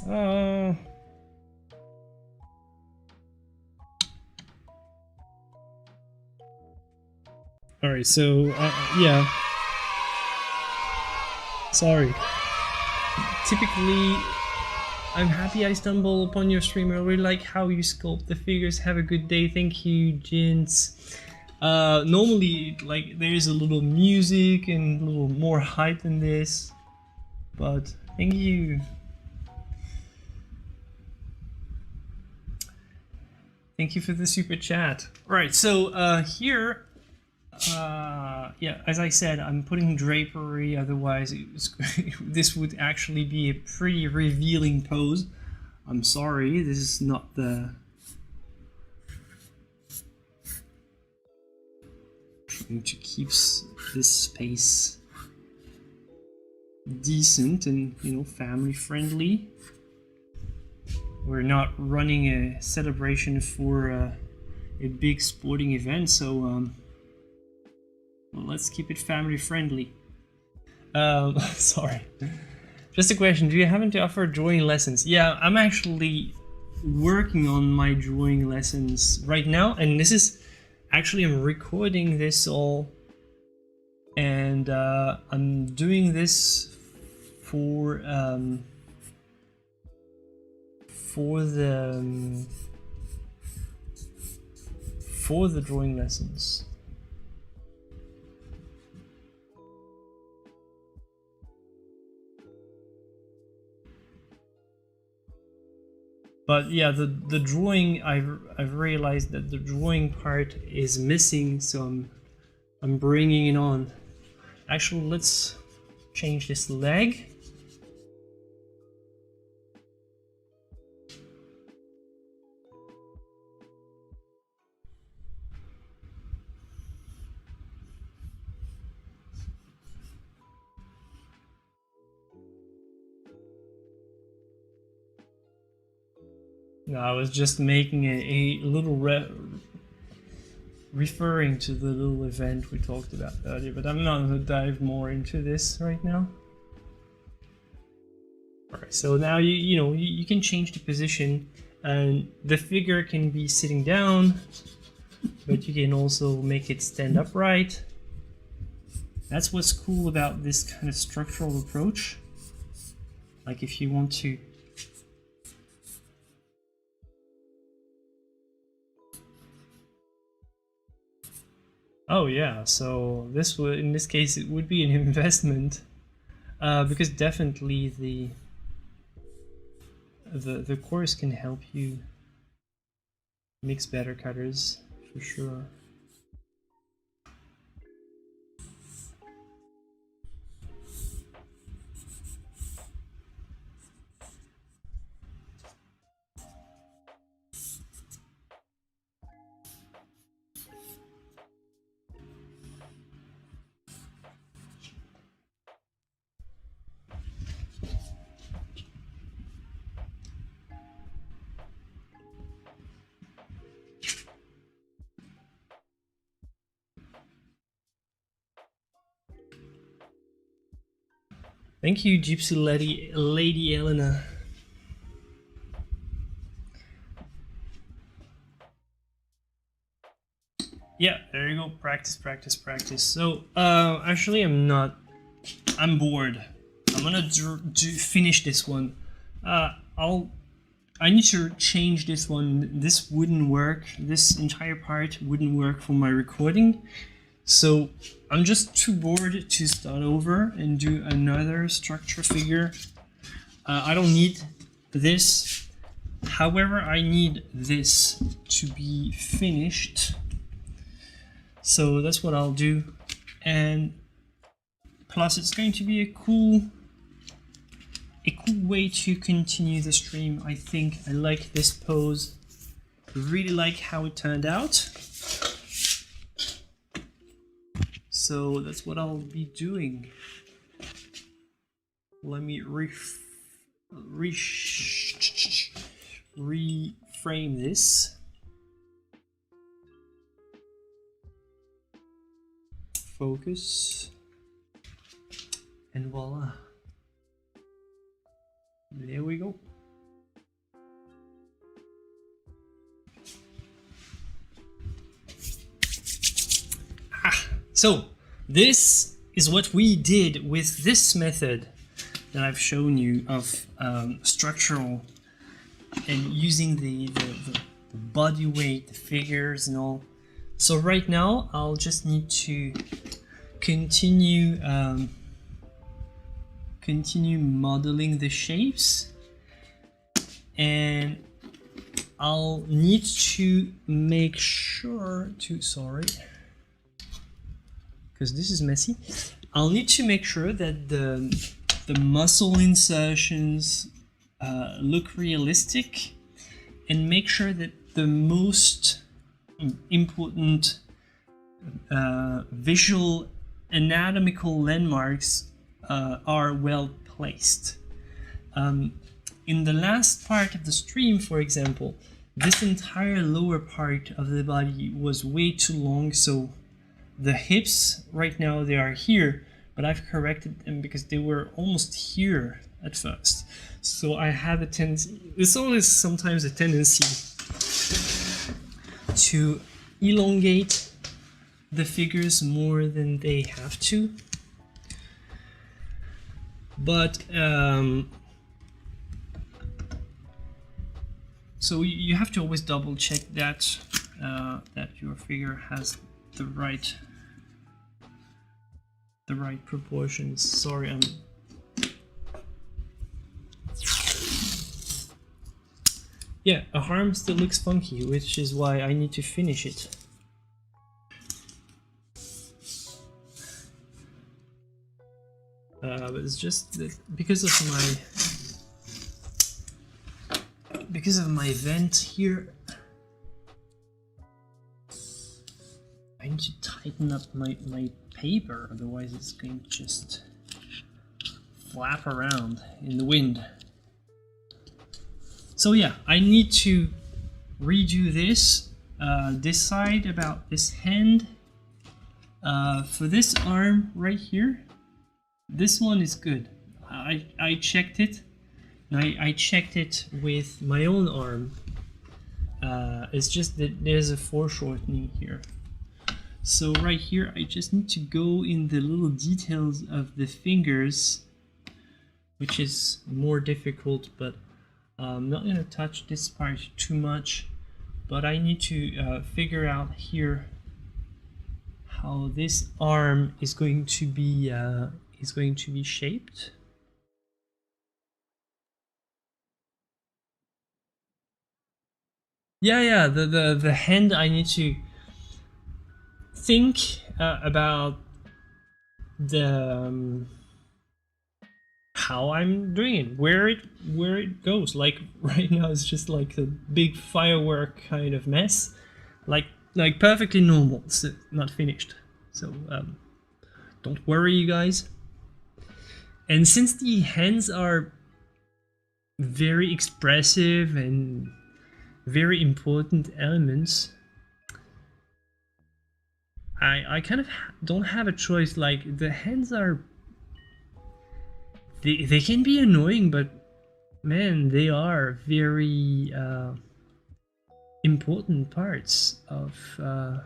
Oh. Alright, so yeah. Sorry. Typically, I'm happy I stumble upon your stream. I really like how you sculpt the figures. Have a good day. Thank you, Jins. Normally, like, there's a little music and a little more hype than this, but thank you. Thank you for the super chat. Alright, so here, yeah, as I said, I'm putting drapery, otherwise this would actually be a pretty revealing pose. I'm sorry, this is not the... Trying to keep this space decent and, you know, family friendly. We're not running a celebration for a big sporting event, so well, let's keep it family friendly. Sorry. Just a question, do you happen to offer drawing lessons? Yeah, I'm actually working on my drawing lessons right now, and this is actually, I'm recording this all, and I'm doing this for the drawing lessons. But yeah, the drawing, I've realized that the drawing part is missing, so I'm bringing it on. Actually, let's change this leg. No, I was just making a little referring to the little event we talked about earlier, but I'm not going to dive more into this right now. Alright, so now you can change the position, and the figure can be sitting down, but you can also make it stand upright. That's what's cool about this kind of structural approach. Like if you want to oh yeah, so this would, in this case, it would be an investment, because definitely the course can help you mix better cutters for sure. Thank you, Gypsy Lady Elena. Yeah, there you go. Practice, practice, practice. So, actually, I'm bored. I'm gonna finish this one. I need to change this one. This wouldn't work. This entire part wouldn't work for my recording. So I'm just too bored to start over and do another structure figure. I don't need this. However, I need this to be finished. So that's what I'll do. And plus it's going to be a cool way to continue the stream. I think I like this pose. Really like how it turned out. So that's what I'll be doing. Let me reframe this. Focus. And voila. There we go. So this is what we did with this method that I've shown you of structural and using the body weight, the figures and all. So right now I'll just need to continue modeling the shapes, and I'll need to make sure to, because this is messy. I'll need to make sure that the muscle insertions look realistic, and make sure that the most important visual anatomical landmarks are well placed. In the last part of the stream, for example, this entire lower part of the body was way too long, so the hips right now they are here, but I've corrected them because they were almost here at first. So I have a tendency, it's always sometimes a tendency to elongate the figures more than they have to. But so you have to always double check that that your figure has the right proportions. Sorry, yeah, a arm still looks funky, which is why I need to finish it. But it's just that because of my vent here, I need to tighten up my paper, otherwise it's going to just flap around in the wind. So So yeah, I need to redo this, decide about this hand. For this arm right here, this one is good. I checked it. I checked it with my own arm. It's just that there's a foreshortening here. So right here, I just need to go in the little details of the fingers, which is more difficult, but I'm not gonna touch this part too much. But I need to figure out here how this arm is going to be shaped. Yeah, the hand, I need to think about the how I'm doing it, where it goes. Like right now, it's just like a big firework kind of mess, like perfectly normal. It's not finished, so don't worry, you guys. And since the hands are very expressive and very important elements, I kind of don't have a choice. Like the hands are, they can be annoying, but man, they are very important parts of a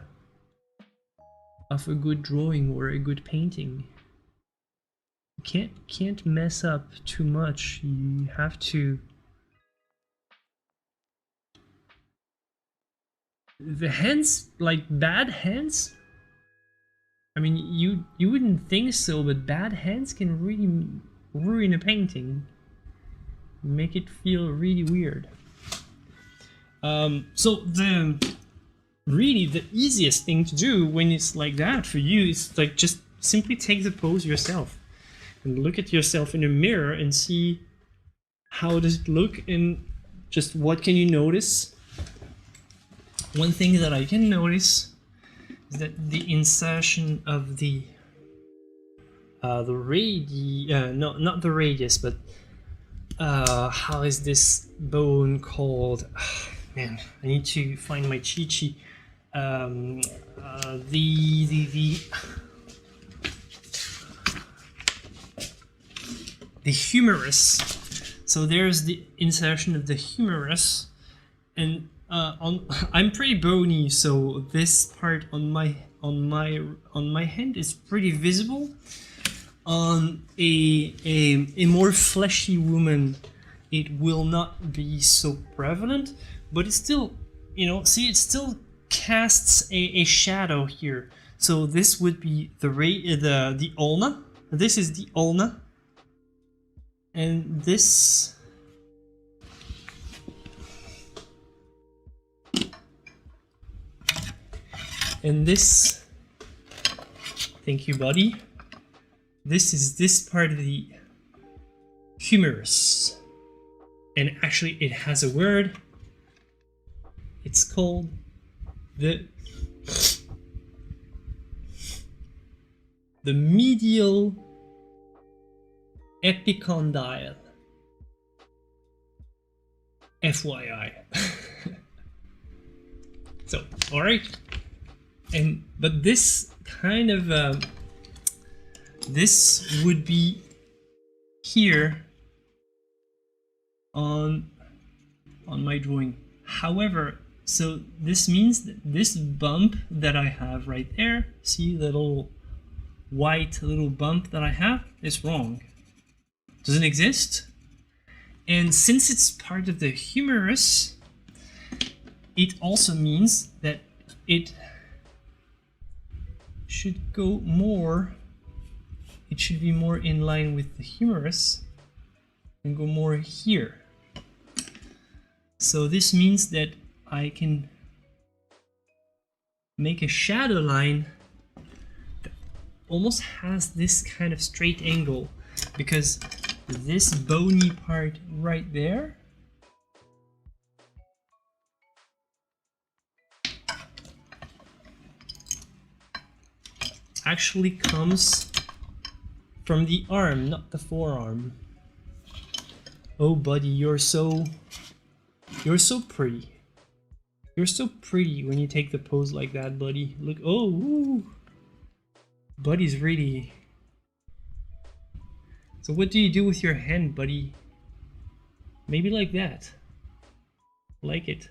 good drawing or a good painting. You can't mess up too much. You have to. The hands, like bad hands, I mean, you wouldn't think so, but bad hands can really ruin a painting, make it feel really weird. So really the easiest thing to do when it's like that for you is like just simply take the pose yourself and look at yourself in a mirror and see how does it look and just what can you notice. One thing that I can notice is that the insertion of the radius, no, not the radius, but how is this bone called? Man, I need to find my chi-chi. The humerus. So there's the insertion of the humerus, and I'm pretty bony, so this part on my hand is pretty visible. On a more fleshy woman, it will not be so prevalent, but it's still, you know, see, it still casts a shadow here. So this would be the ulna. This is the ulna, and this. And this, thank you, buddy. This is this part of the humerus. And actually it has a word. It's called the medial epicondyle. FYI. So, alright. But this kind of this would be here on my drawing. However, so this means that this bump that I have right there, see the little white little bump that I have, is wrong. Doesn't exist. And since it's part of the humerus, it also means that it should go more, it should be more in line with the humerus and go more here. So this means that I can make a shadow line that almost has this kind of straight angle, because this bony part right there actually comes from the arm, not the forearm. Oh buddy, you're so You're so pretty. You're so pretty when you take the pose like that, buddy. Look, oh, ooh. Buddy's really... So what do you do with your hand, buddy? Maybe like that. Like it.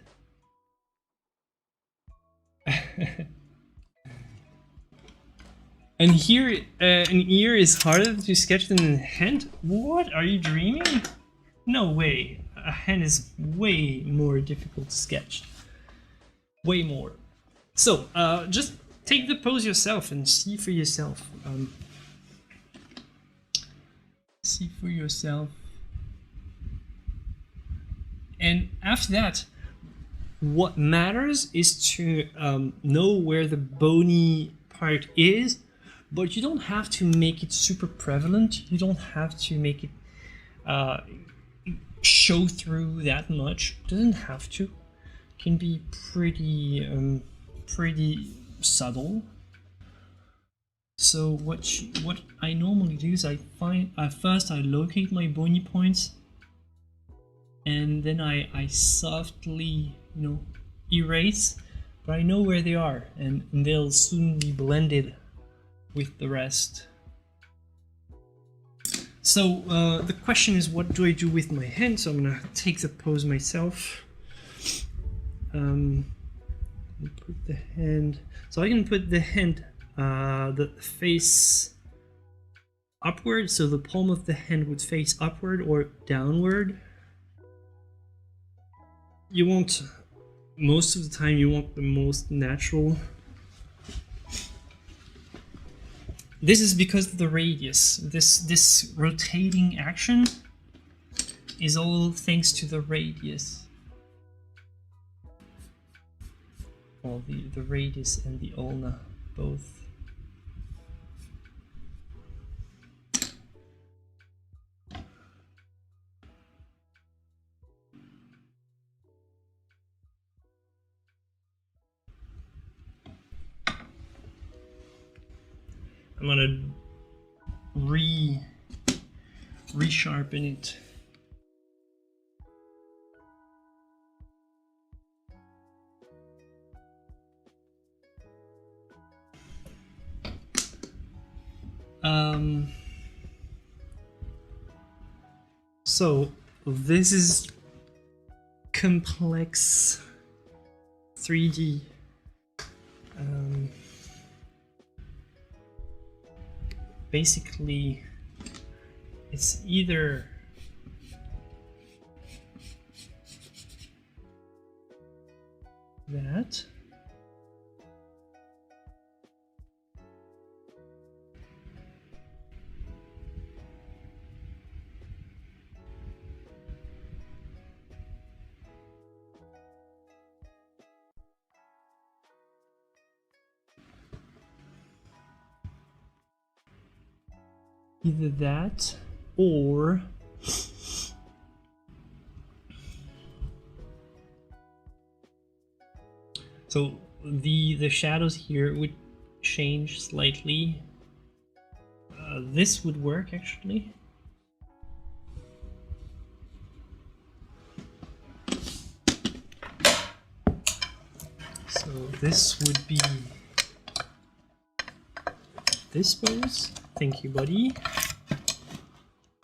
And here, an ear is harder to sketch than a hand? What? Are you dreaming? No way. A hand is way more difficult to sketch. Way more. So, just take the pose yourself and see for yourself. See for yourself. And after that, what matters is to know where the bony part is, but you don't have to make it super prevalent. You don't have to make it show through that much. It doesn't have to. It can be pretty subtle. So what I normally do is I first locate my bony points, and then I softly, you know, erase, but I know where they are, and they'll soon be blended with the rest. So the question is, what do I do with my hand? So I'm gonna take the pose myself. Put the hand. So I can put the hand, the face upward. So the palm of the hand would face upward or downward. You want, most of the time, you want the most natural. This is because of the radius. This rotating action is all thanks to the radius. Well, the radius and the ulna both. I'm gonna resharpen it. So this is complex 3D. Basically, it's either that, or so the shadows here would change slightly. This would work actually. So this would be this pose. Thank you, buddy.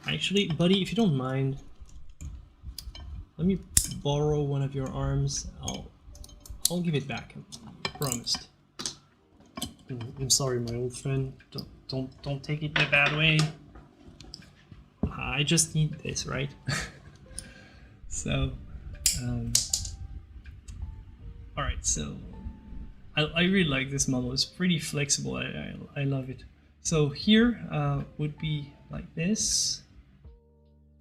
Actually, buddy, if you don't mind, let me borrow one of your arms. I'll give it back. I promised. I'm sorry, my old friend. Don't take it in a bad way. I just need this, right? So, all right. So, I really like this model. It's pretty flexible. I love it. So here would be like this,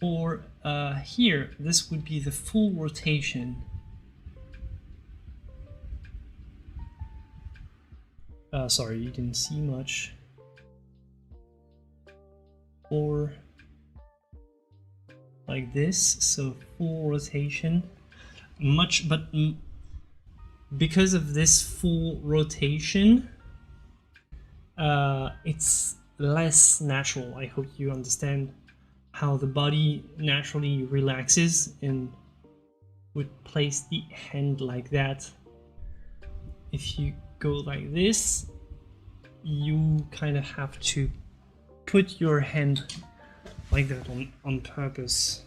or here this would be the full rotation. Sorry, you didn't see much. Or like this, so full rotation. But because of this full rotation, it's less natural. I hope you understand how the body naturally relaxes, and would place the hand like that. If you go like this, you kind of have to put your hand like that on purpose.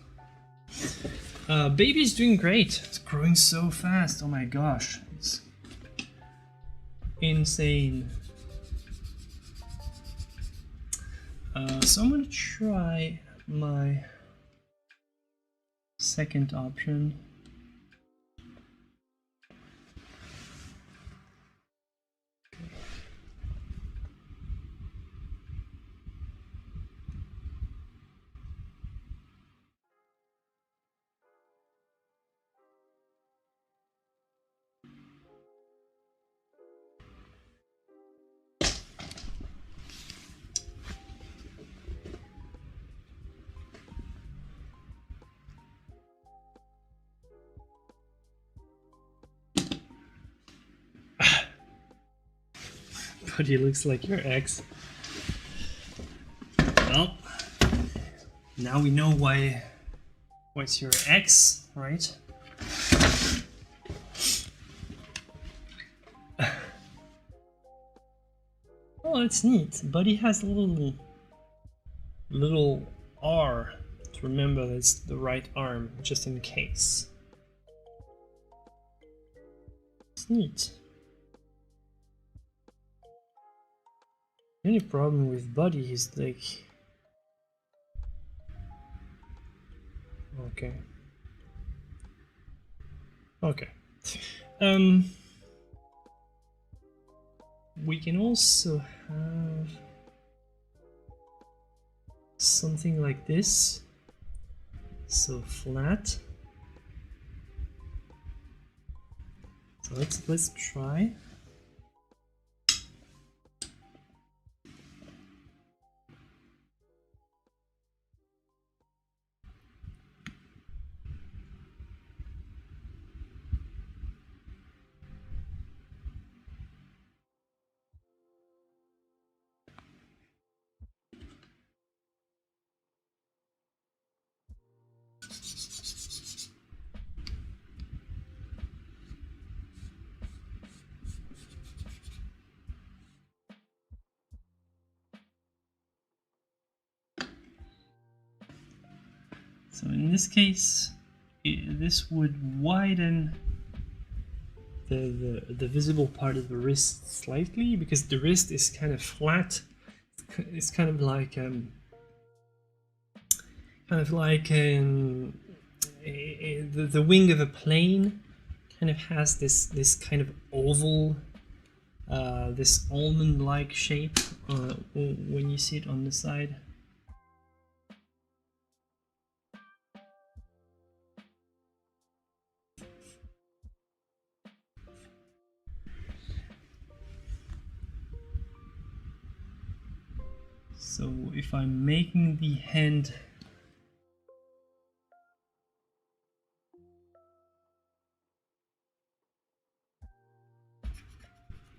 Baby's doing great. It's growing so fast. Oh my gosh, it's insane. So I'm gonna try my second option. But he looks like your ex. Well, now we know why it's your ex, right? Oh, it's neat. Buddy has a little R to remember that's the right arm, just in case. It's neat. The only problem with Buddy is like... Okay. Okay. We can also have something like this. So flat. So let's try. So in this case, this would widen the visible part of the wrist slightly, because the wrist is kind of flat. It's kind of like the wing of a plane. Kind of has this kind of oval, this almond-like shape when you see it on the side. So if I'm making the hand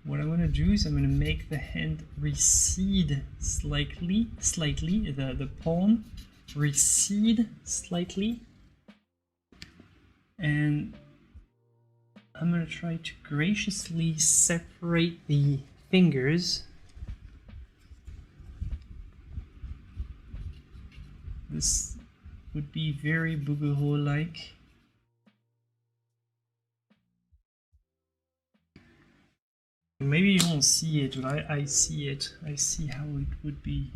what I'm going to do is I'm going to make the hand recede slightly, the palm recede slightly, and I'm going to try to graciously separate the fingers. This would be very Bouguereau-like. Maybe you won't see it, but I see it. I see how it would be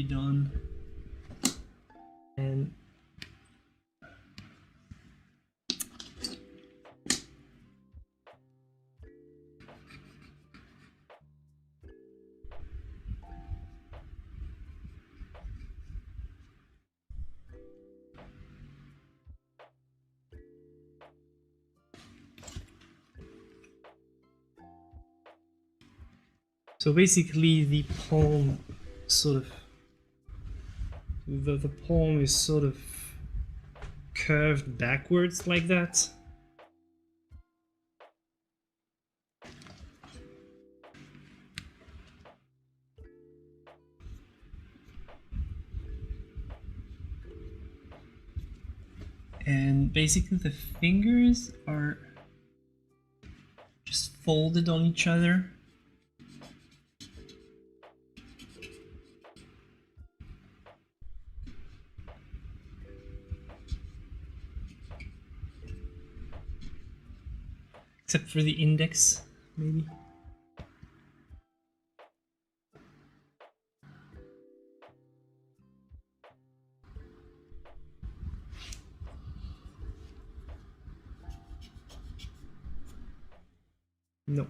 done. And so basically the palm sort of the palm is sort of curved backwards like that. And basically the fingers are just folded on each other. Except for the index, maybe. No.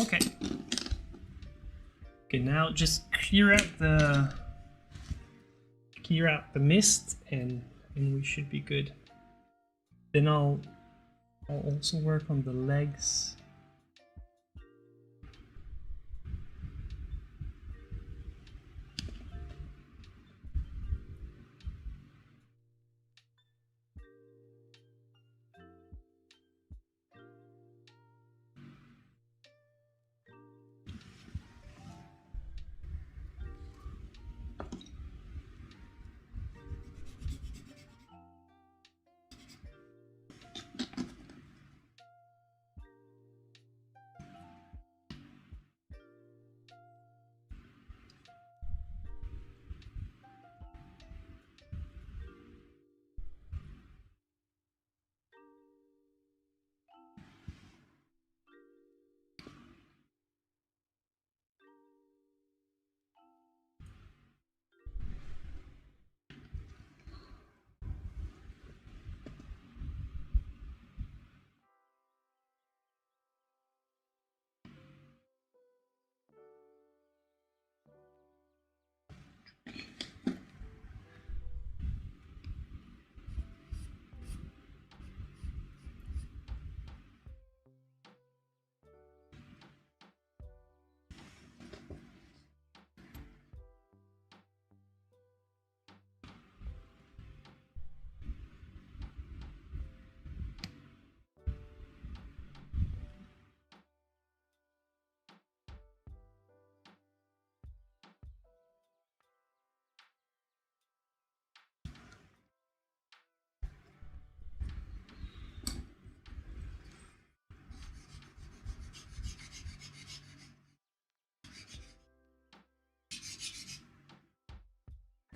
Okay. Okay, now just clear out the mist and we should be good. Then I'll also work on the legs.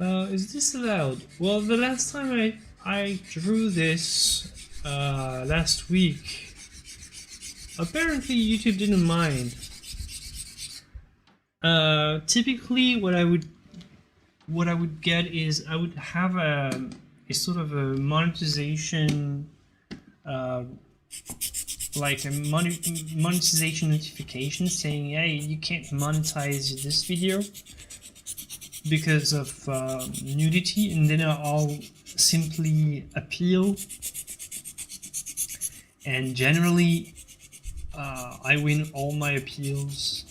Is this allowed? Well, the last time I drew this last week, apparently YouTube didn't mind. Typically, what I would get is I would have a sort of a monetization, like a monetization notification saying, hey, you can't monetize this video because of nudity, and then I'll simply appeal, and generally I win all my appeals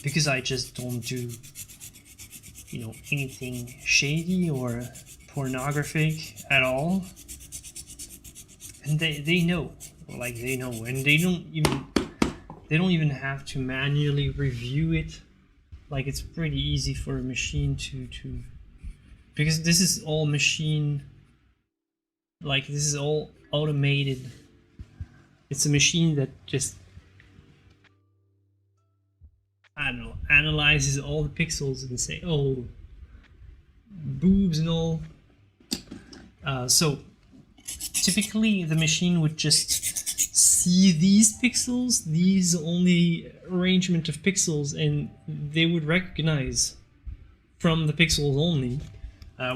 because I just don't do, you know, anything shady or pornographic at all, and they know, like they know, and they don't even have to manually review it. Like, it's pretty easy for a machine to because this is all machine, like this is all automated. It's a machine that just, I don't know, analyzes all the pixels and say, oh, boobs and all. So typically the machine would just see these pixels, these only arrangement of pixels, and they would recognize from the pixels only,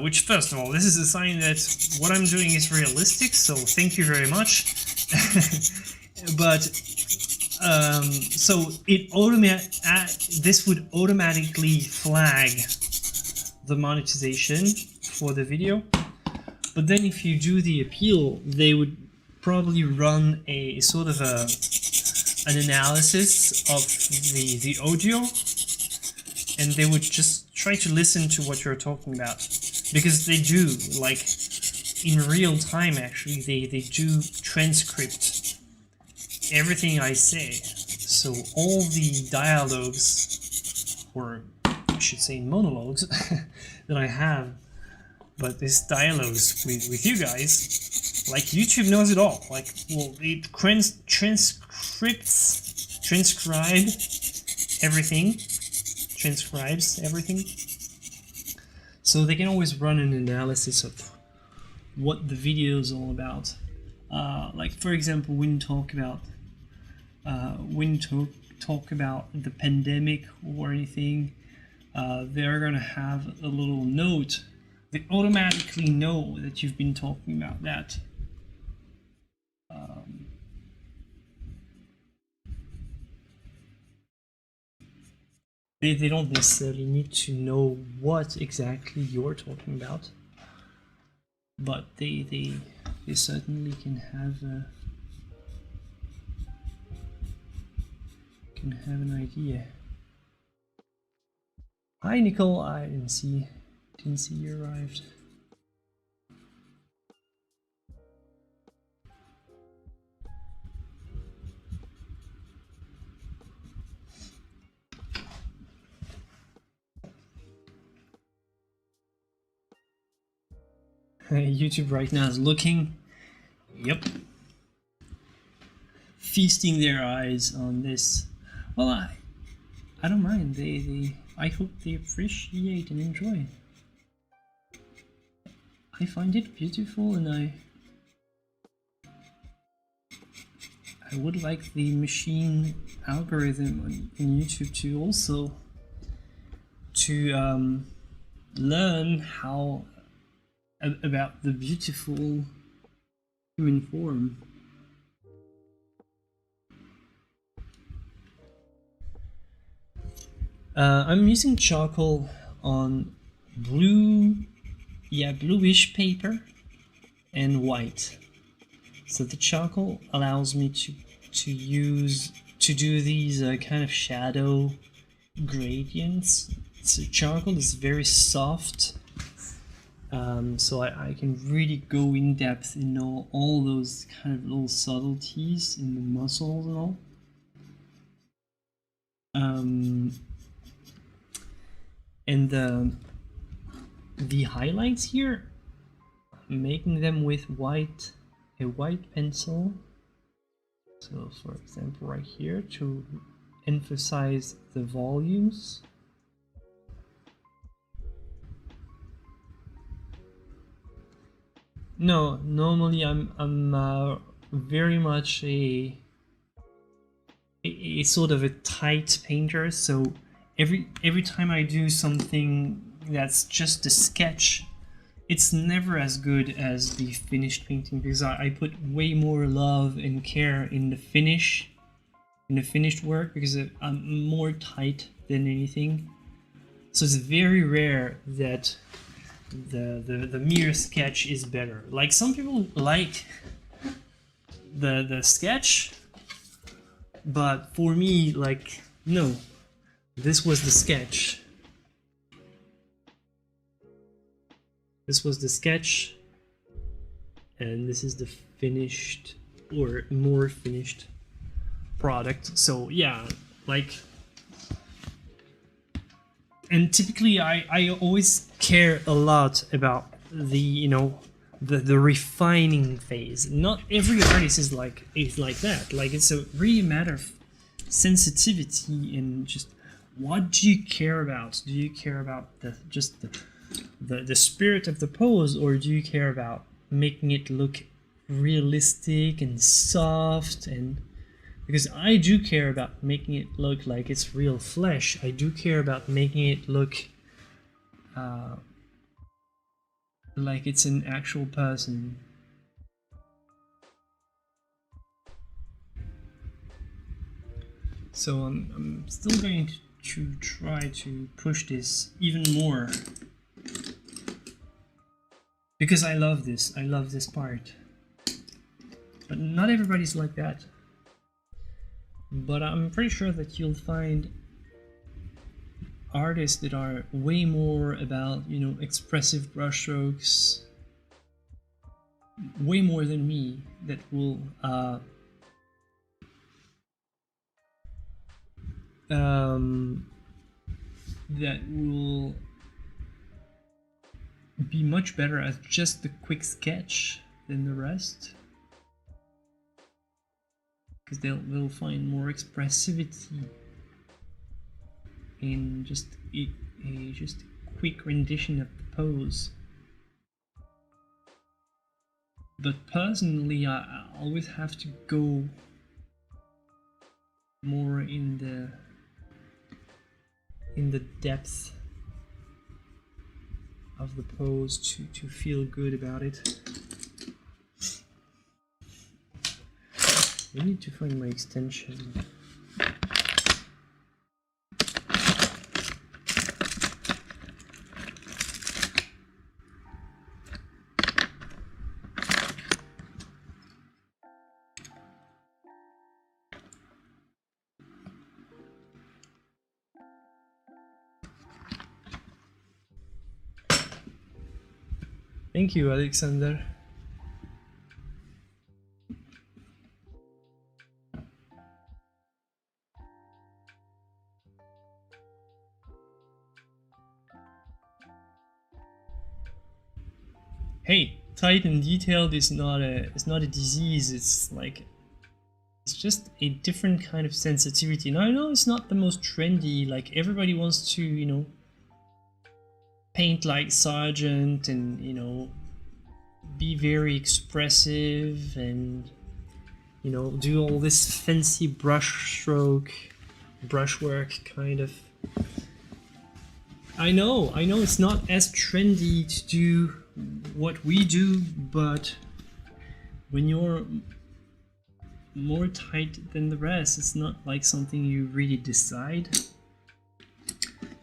which, first of all, this is a sign that what I'm doing is realistic, so thank you very much. but so this would automatically flag the monetization for the video. But then if you do the appeal, they would probably run a sort of an analysis of the audio, and they would just try to listen to what you're talking about, because they do, like, in real time actually, they do transcript everything I say. So all the dialogues, or I should say monologues, that I have, but this dialogues with you guys, like, YouTube knows it all. Like, well, it transcribes everything, so they can always run an analysis of what the video is all about. Like, for example, when you talk about the pandemic or anything, they're gonna have a little note. They automatically know that you've been talking about that. They don't necessarily need to know what exactly you're talking about, but they certainly can have an idea. Hi Nicole, I didn't see you arrived. YouTube right now is looking, yep, feasting their eyes on this. Well, I don't mind. I hope they appreciate and enjoy. I find it beautiful, and I would like the machine algorithm on YouTube to also learn how about the beautiful human form. I'm using charcoal on bluish paper and white. So the charcoal allows me to do these kind of shadow gradients. So charcoal is very soft, so I can really go in depth in all those kind of little subtleties in the muscles and all. And the highlights here, I'm making them with a white pencil. So for example right here, to emphasize the volumes. No, normally I'm very much a sort of a tight painter, so every time I do something that's just a sketch, it's never as good as the finished painting, because I put way more love and care in the finished work, because I'm more tight than anything. So it's very rare that the mere sketch is better. Like, some people like the sketch, but for me, like, no, this was the sketch. This was the sketch, and this is the finished, or more finished product. So yeah, like, and typically I always care a lot about the the refining phase. Not every artist is like that. Like, it's a really matter of sensitivity and just what do you care about? Do you care about the spirit of the pose, or do you care about making it look realistic and soft? And because I do care about making it look like it's real flesh. I do care about making it look like it's an actual person. So I'm still going to try to push this even more. Because I love this part. But not everybody's like that. But I'm pretty sure that you'll find artists that are way more about, you know, expressive brushstrokes, way more than me, that will be much better at just the quick sketch than the rest, because they'll find more expressivity in just a quick rendition of the pose. But personally, I always have to go more in the depth of the pose to feel good about it. I need to find my extension. Thank you, Alexander. Hey, tight and detailed is not a disease. It's just a different kind of sensitivity. Now I know it's not the most trendy. Like everybody wants to, you know, paint like Sargent and, you know, be very expressive and, you know, do all this fancy brushwork kind of. I know it's not as trendy to do what we do, but when you're more tight than the rest, it's not like something you really decide.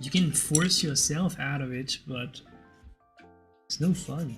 You can force yourself out of it, but it's no fun.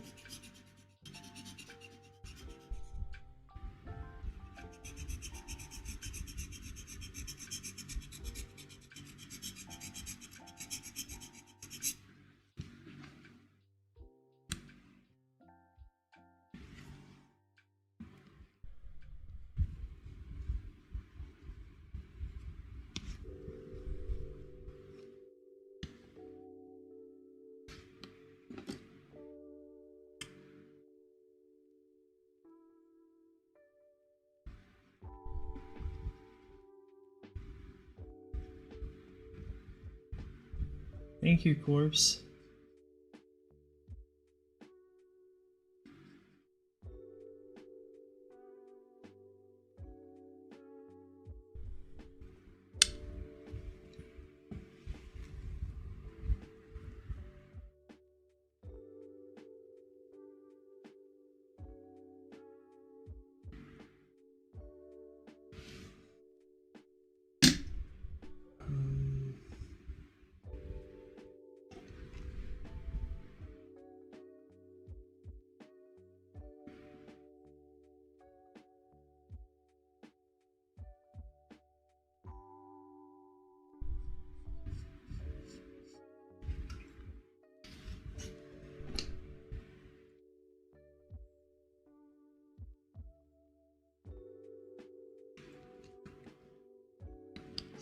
Thank you, Corpse.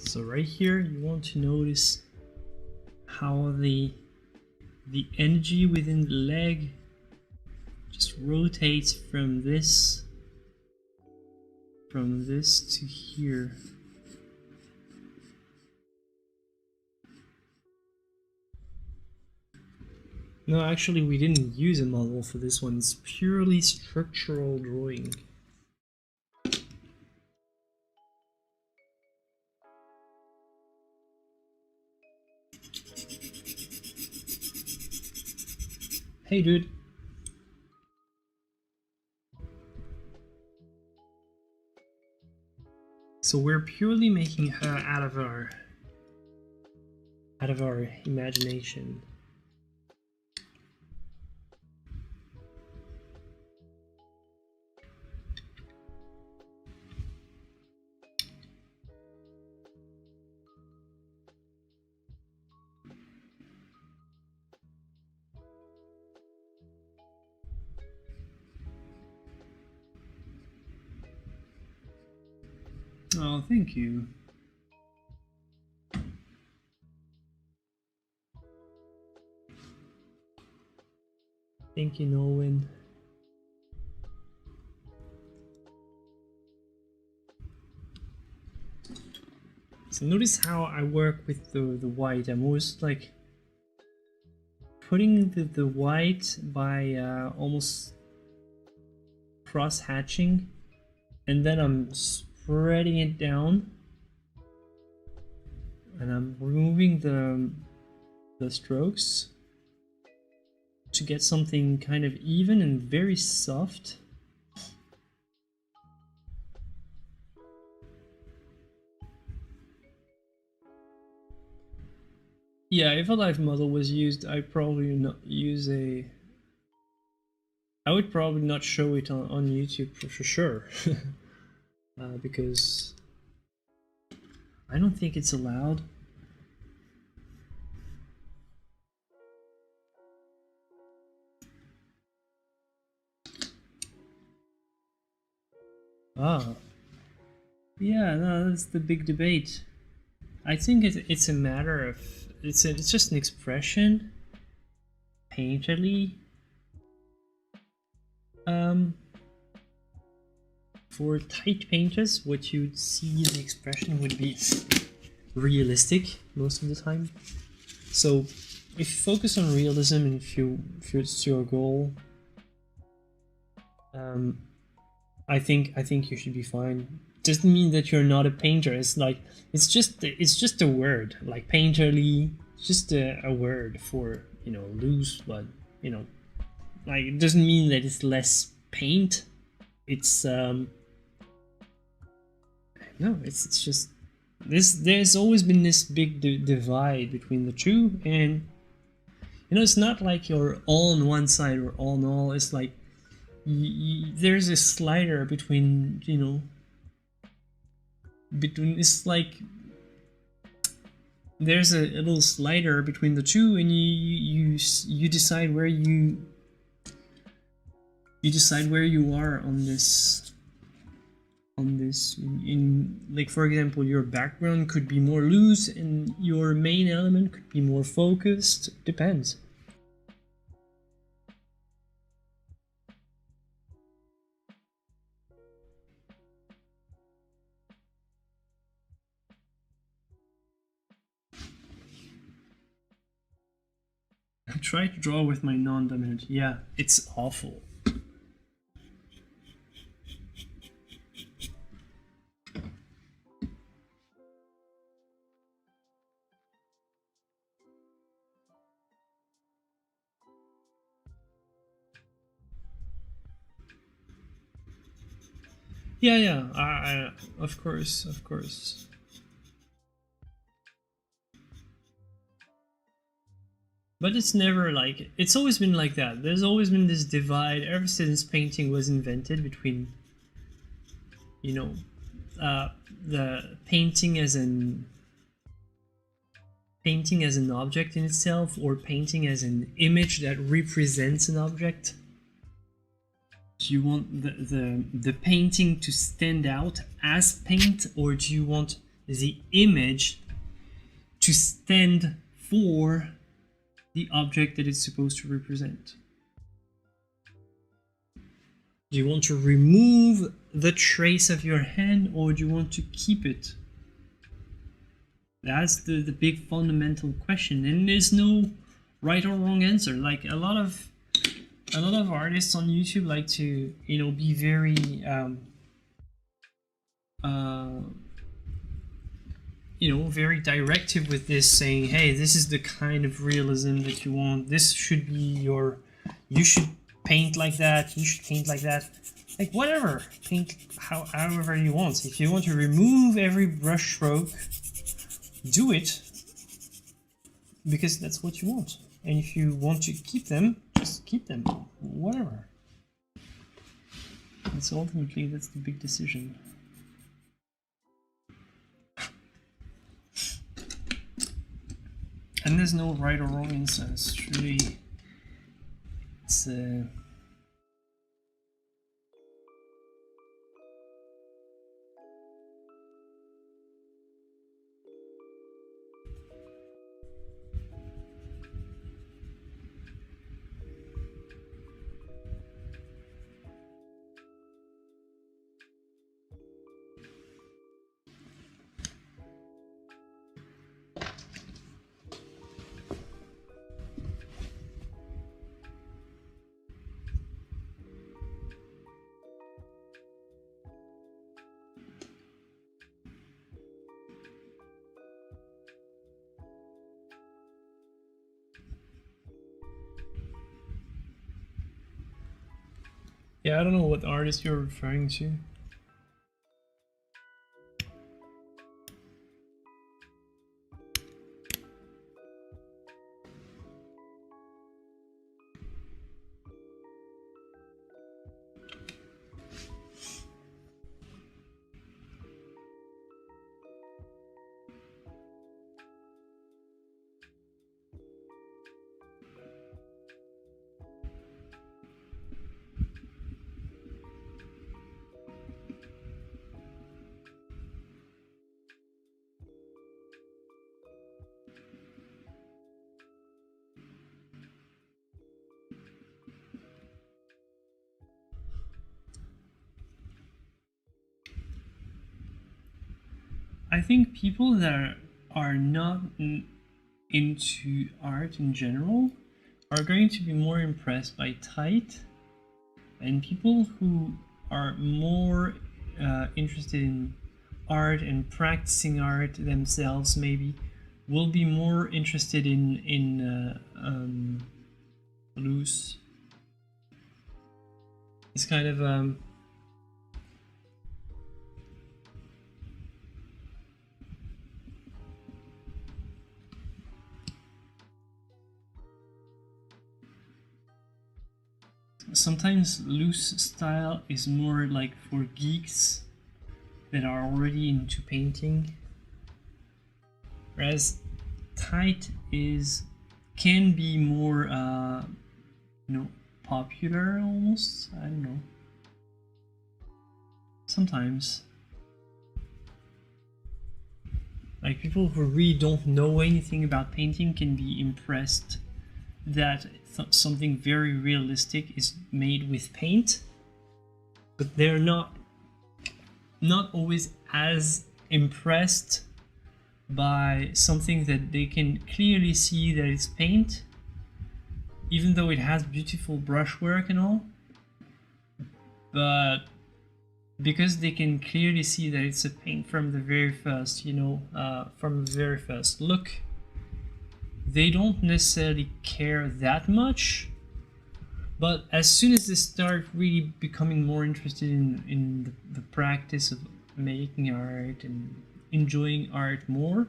So right here, you want to notice how the energy within the leg just rotates from this to here. No, actually we didn't use a model for this one. It's purely structural drawing. Hey dude. So we're purely making her out of our imagination. Oh, thank you. Thank you, Nolan. So notice how I work with the white. I'm always like putting the white by almost cross hatching, and then I'm spreading it down, and I'm removing the strokes to get something kind of even and very soft. Yeah, if a live model was used, I'd probably not use a... I would probably not show it on YouTube for sure. Because I don't think it's allowed. Ah. Yeah, no, that's the big debate. I think it's a matter of... It's just an expression, painterly. For tight painters, what you'd see in the expression would be realistic most of the time. So, if you focus on realism and if it's your goal, I think you should be fine. Doesn't mean that you're not a painter. It's like it's just a word, like painterly, just a word for, you know, loose, but you know, like it doesn't mean that it's less paint. It's no, it's just this. There's always been this big divide between the two, and you know, it's not like you're all on one side or all in all. It's like there's a slider between, you know, it's like there's a little slider between the two, and you decide where you decide where you are on this in, like, for example, your background could be more loose and your main element could be more focused. Depends. I try to draw with my non-dominant. Yeah, it's awful. Yeah, I of course. But it's never like, it's always been like that. There's always been this divide ever since painting was invented between, you know, the painting as an object in itself, or painting as an image that represents an object. Do you want the painting to stand out as paint, or do you want the image to stand for the object that it's supposed to represent? Do you want to remove the trace of your hand, or do you want to keep it? That's the big fundamental question, and there's no right or wrong answer. Like a lot of artists on YouTube like to, you know, be very you know, very directive with this, saying, hey, this is the kind of realism that you want. This should be your, you should paint like that. You should paint like that. Like whatever, paint however you want. If you want to remove every brush stroke, do it, because that's what you want. And if you want to keep them, just keep them, whatever. And so ultimately, that's the big decision. And there's no right or wrong answer. It's really, it's yeah, I don't know what artist you're referring to. I think people that are not into art in general are going to be more impressed by tight, and people who are more interested in art and practicing art themselves maybe will be more interested in loose. It's kind of sometimes loose style is more like for geeks that are already into painting, whereas tight can be more popular almost. I don't know. Sometimes, like people who really don't know anything about painting can be impressed that something very realistic is made with paint, but they're not always as impressed by something that they can clearly see that it's paint, even though it has beautiful brushwork and all. But because they can clearly see that it's a paint from the very first, from the very first look, they don't necessarily care that much. But as soon as they start really becoming more interested in the practice of making art and enjoying art more,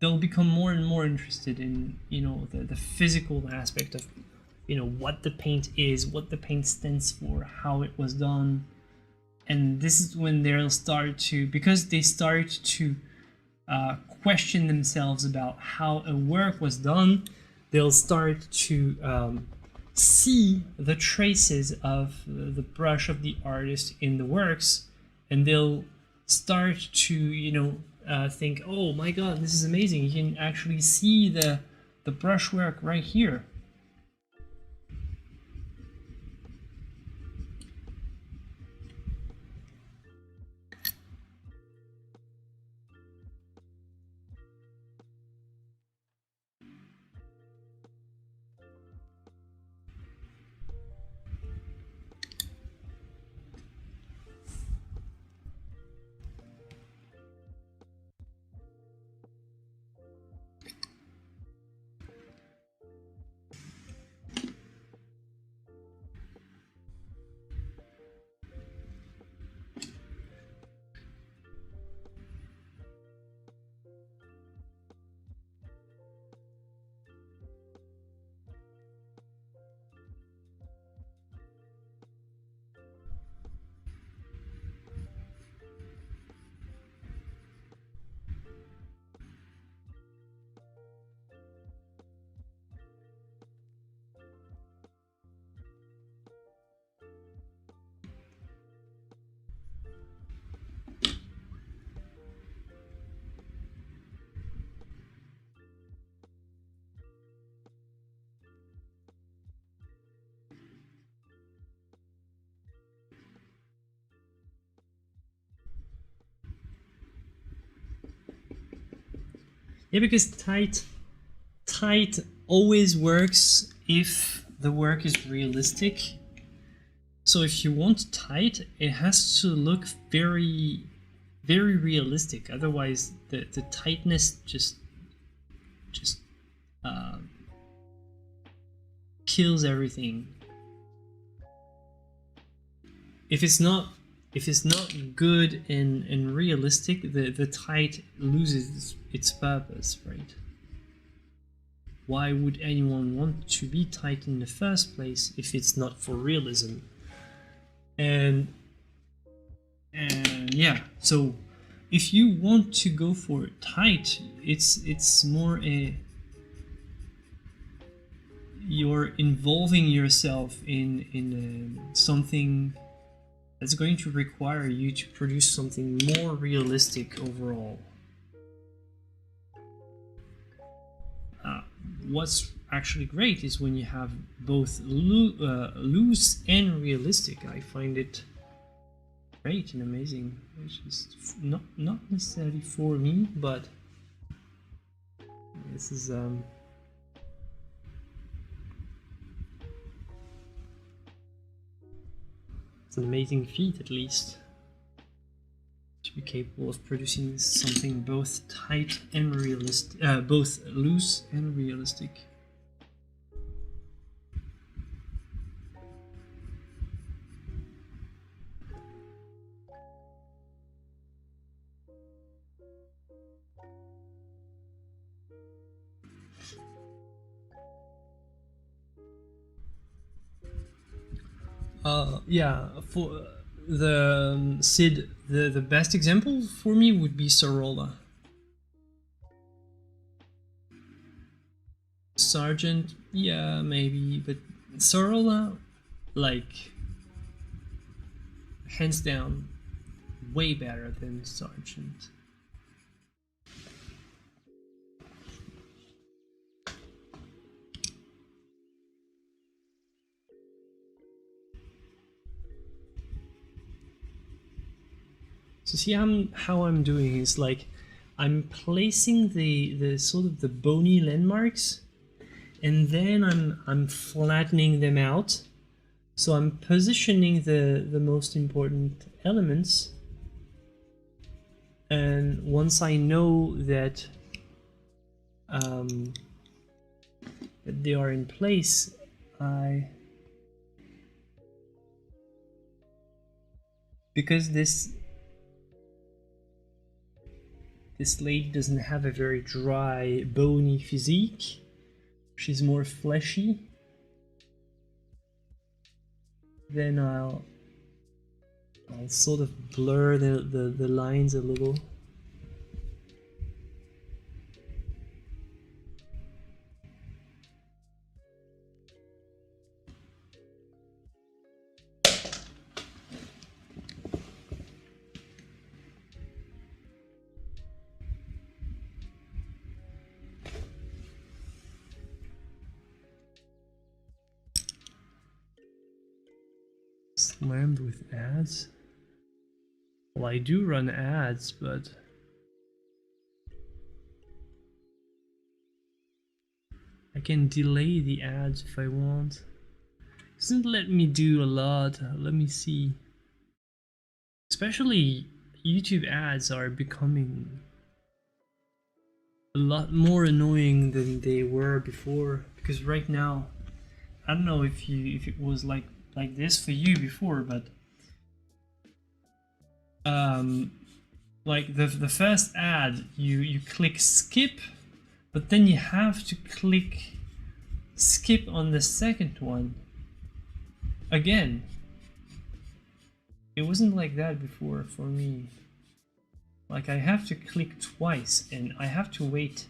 they'll become more and more interested in the physical aspect of what the paint is, what the paint stands for, how it was done. And this is when they'll start to, because they start to question themselves about how a work was done, they'll start to see the traces of the brush of the artist in the works, and they'll start to think, oh my god, this is amazing, you can actually see the brushwork right here. Yeah, because tight always works if the work is realistic. So if you want tight, it has to look very, very realistic. Otherwise, the tightness just kills everything. If it's not good and realistic, the tight loses its purpose, right? Why would anyone want to be tight in the first place if it's not for realism? And yeah, so if you want to go for tight, it's more you're involving yourself in something that's going to require you to produce something more realistic overall. What's actually great is when you have both loose and realistic. I find it great and amazing. It's just not necessarily for me, but this is it's an amazing feat, at least, to be capable of producing something both tight and realistic, both loose and realistic. Yeah, for the Sid, the best example for me would be Sorolla. Sergeant, yeah, maybe, but Sorolla, like, hands down, way better than Sergeant. So see how I'm doing is like I'm placing the sort of the bony landmarks, and then I'm flattening them out. So I'm positioning the most important elements, and once I know that that they are in place, because this lady doesn't have a very dry, bony physique. She's more fleshy. Then I'll sort of blur the lines a little. Slammed with ads? Well, I do run ads, but I can delay the ads if I want. It doesn't let me do a lot. Let me see. Especially YouTube ads are becoming a lot more annoying than they were before, because right now, I don't know if it was like this for you before, but like the first ad, you click skip, but then you have to click skip on the second one again. It wasn't like that before for me. Like, I have to click twice and I have to wait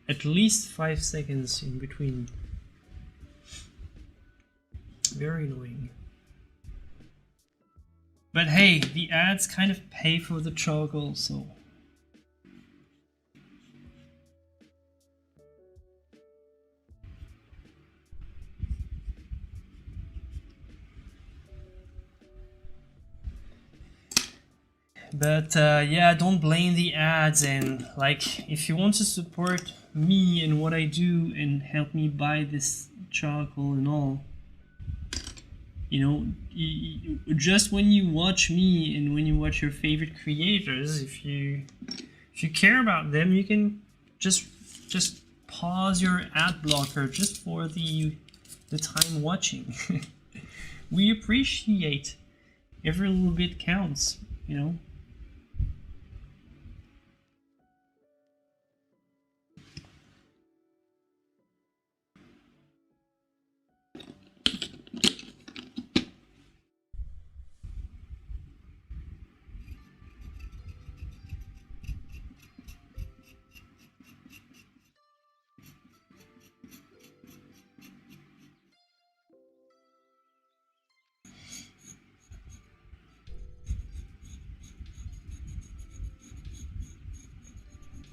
at least 5 seconds in between. Very annoying. But hey, the ads kind of pay for the trouble, so. But yeah, don't blame the ads, and like if you want to support me and what I do and help me buy this charcoal and all, you know, just when you watch me and when you watch your favorite creators, if you care about them, you can just pause your ad blocker just for the time watching. We appreciate every little bit counts, you know.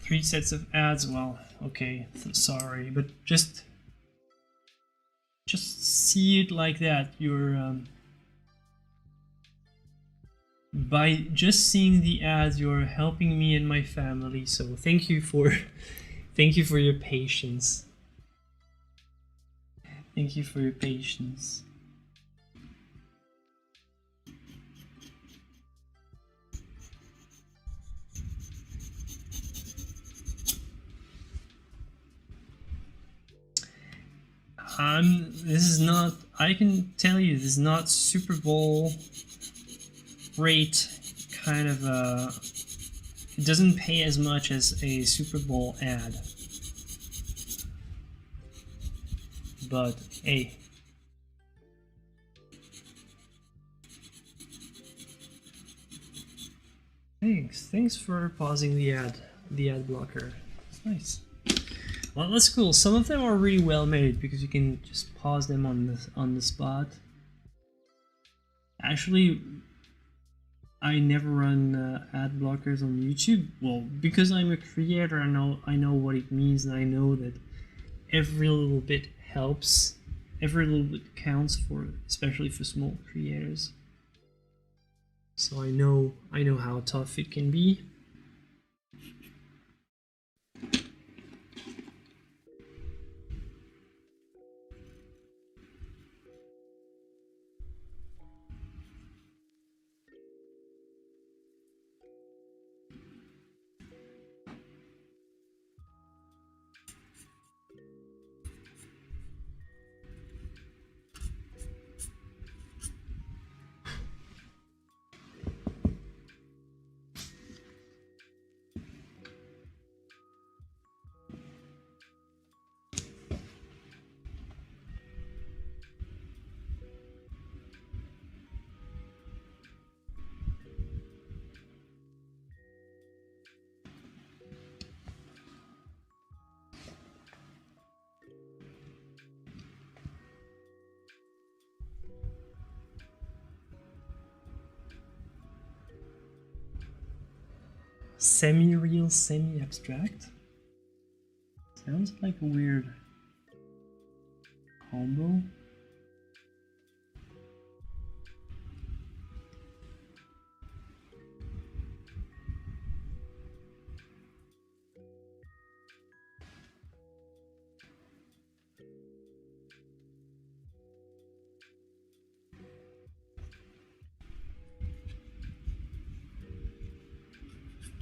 3 sets of ads. Well, okay, sorry, but just see it like that. You're by just seeing the ads, you're helping me and my family. So thank you for thank you for your patience. Thank you for your patience. This is not, I can tell you, this is not Super Bowl rate kind of it doesn't pay as much as a Super Bowl ad. But hey. Thanks for pausing the ad blocker. It's nice. Well, that's cool. Some of them are really well made because you can just pause them on the spot. Actually, I never run ad blockers on YouTube. Well, because I'm a creator, I know what it means, and I know that every little bit helps. Every little bit counts for, especially for small creators. So I know how tough it can be. Semi-real, semi-abstract? Sounds like a weird combo.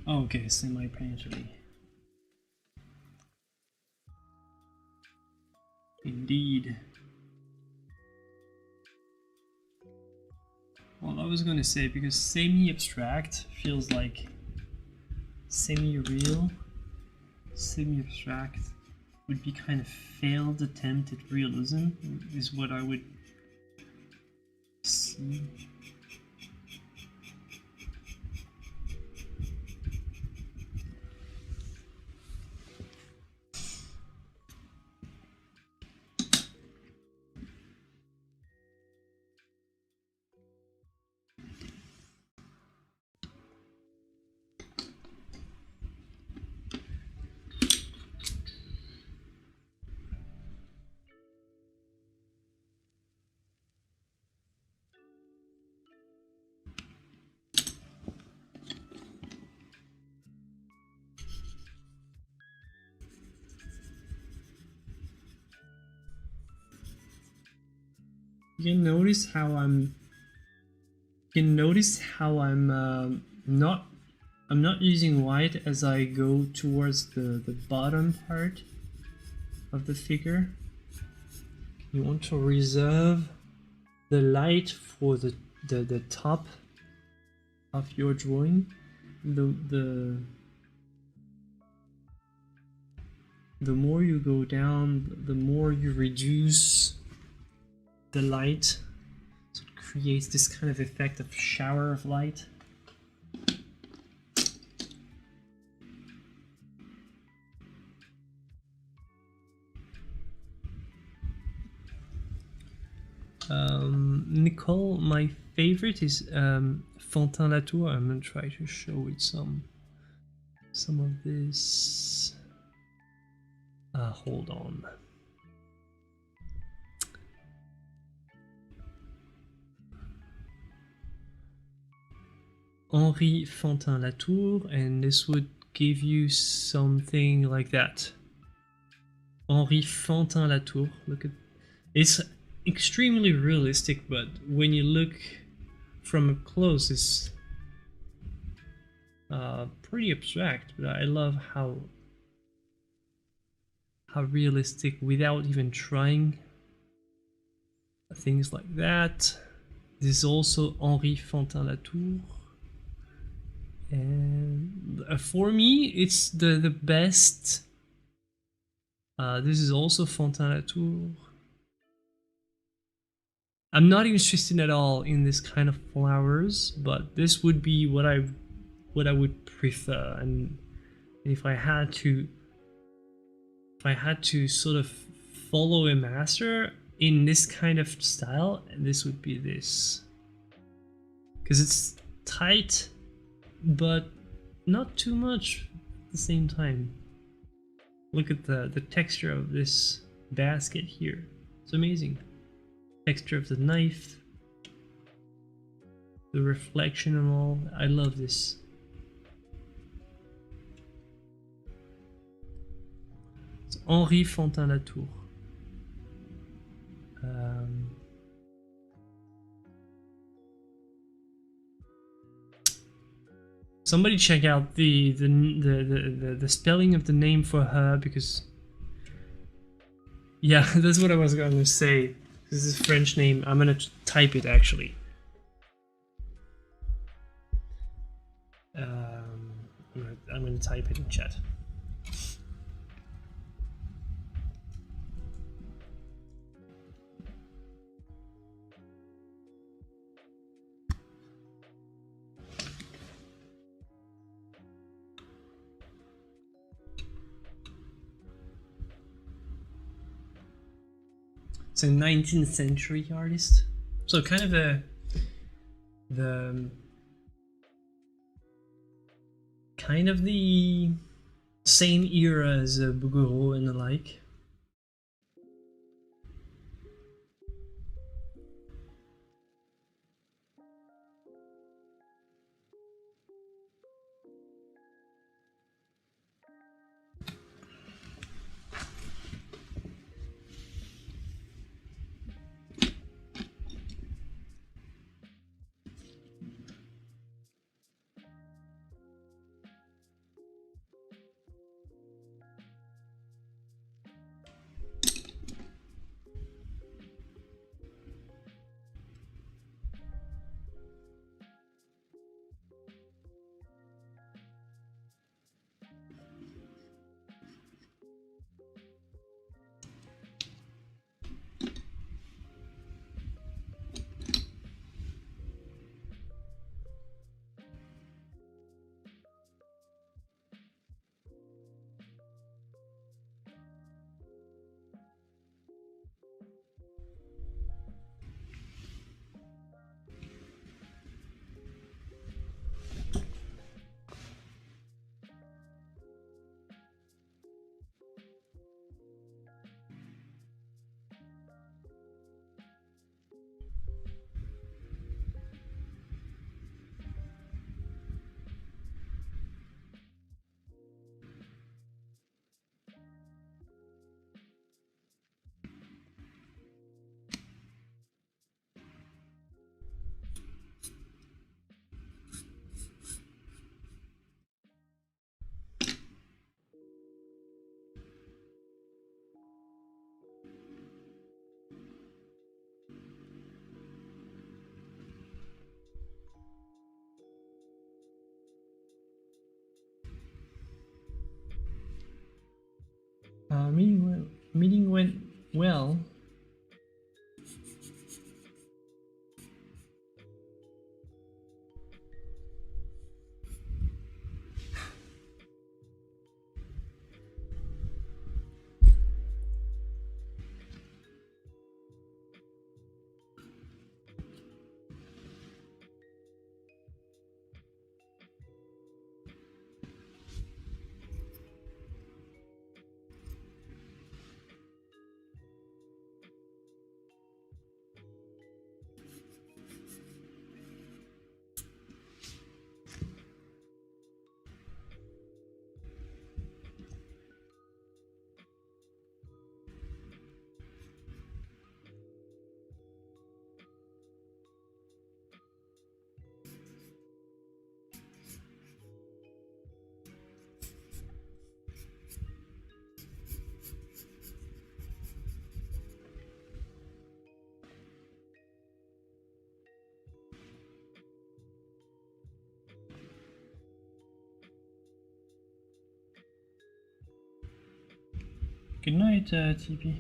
Oh, okay, semi-planetary. Indeed. Well, I was gonna say, because semi-abstract feels like semi-real. Semi-abstract would be kind of failed attempt at realism, is what I would see. You can notice how I'm not using white as I go towards the bottom part of the figure. You want to reserve the light for the top of your drawing. The more you go down, the more you reduce the light. So it creates this kind of effect of shower of light. Nicole, my favorite is Fantin Latour. I'm gonna try to show it some of this. Hold on. Henri Fantin Latour, and this would give you something like that. Henri Fantin Latour. Look at it's extremely realistic, but when you look from up close, it's pretty abstract. But I love how realistic, without even trying, things like that. This is also Henri Fantin Latour, and for me, it's the best. This is also Fantin Latour. I'm not interested at all in this kind of flowers, but this would be what I would prefer. And if I had to sort of follow a master in this kind of style, this would be this, because it's tight but not too much at the same time. Look at the texture of this basket here. It's amazing. Texture of the knife, the reflection and all. I love this. It's Henri Fantin Latour. Somebody check out the spelling of the name for her, because yeah, that's what I was going to say. This is a French name. I'm gonna type it actually. I'm gonna type it in chat. It's a 19th century artist, so kind of the same era as Bouguereau and the like. Meeting went well. Good night, TP.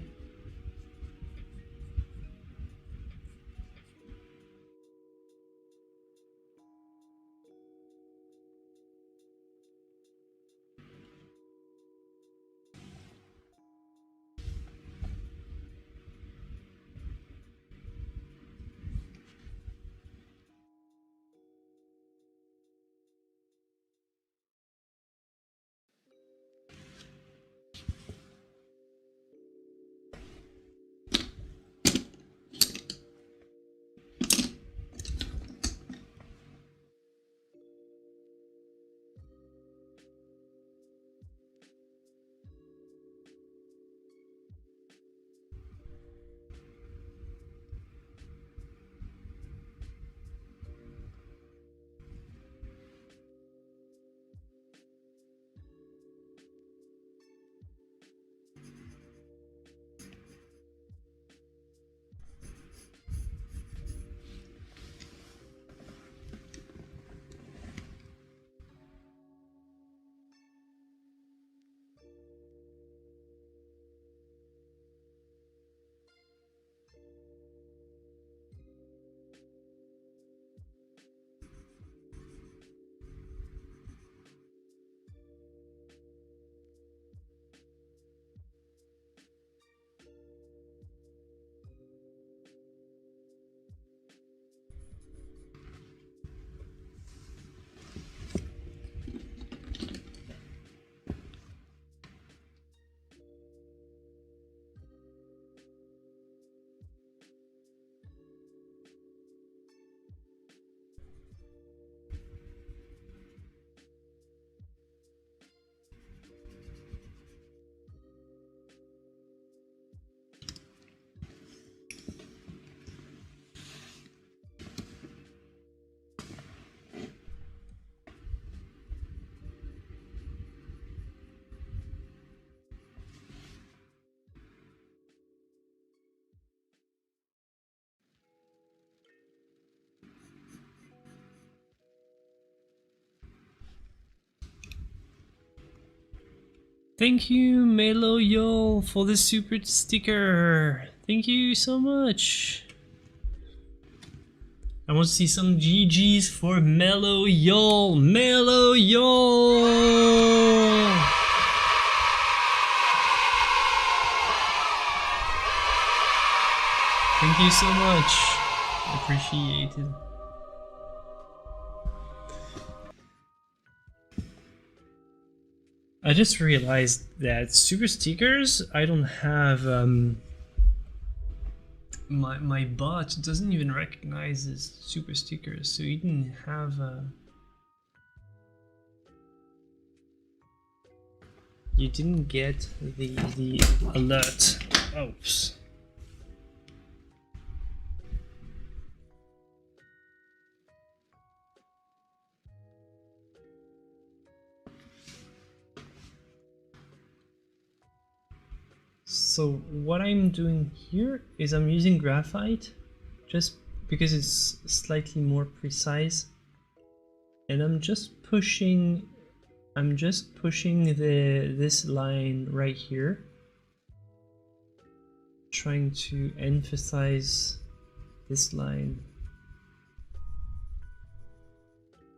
Thank you, Melo Yo, for the super sticker. Thank you so much. I want to see some GGs for Melo Yo. Melo Yo. Thank you so much. Appreciate it. I just realized that super stickers, I don't have my bot doesn't even recognize as super stickers, so you didn't have you didn't get the alert. Oops. So what I'm doing here is I'm using graphite just because it's slightly more precise, and I'm just pushing this line right here, trying to emphasize this line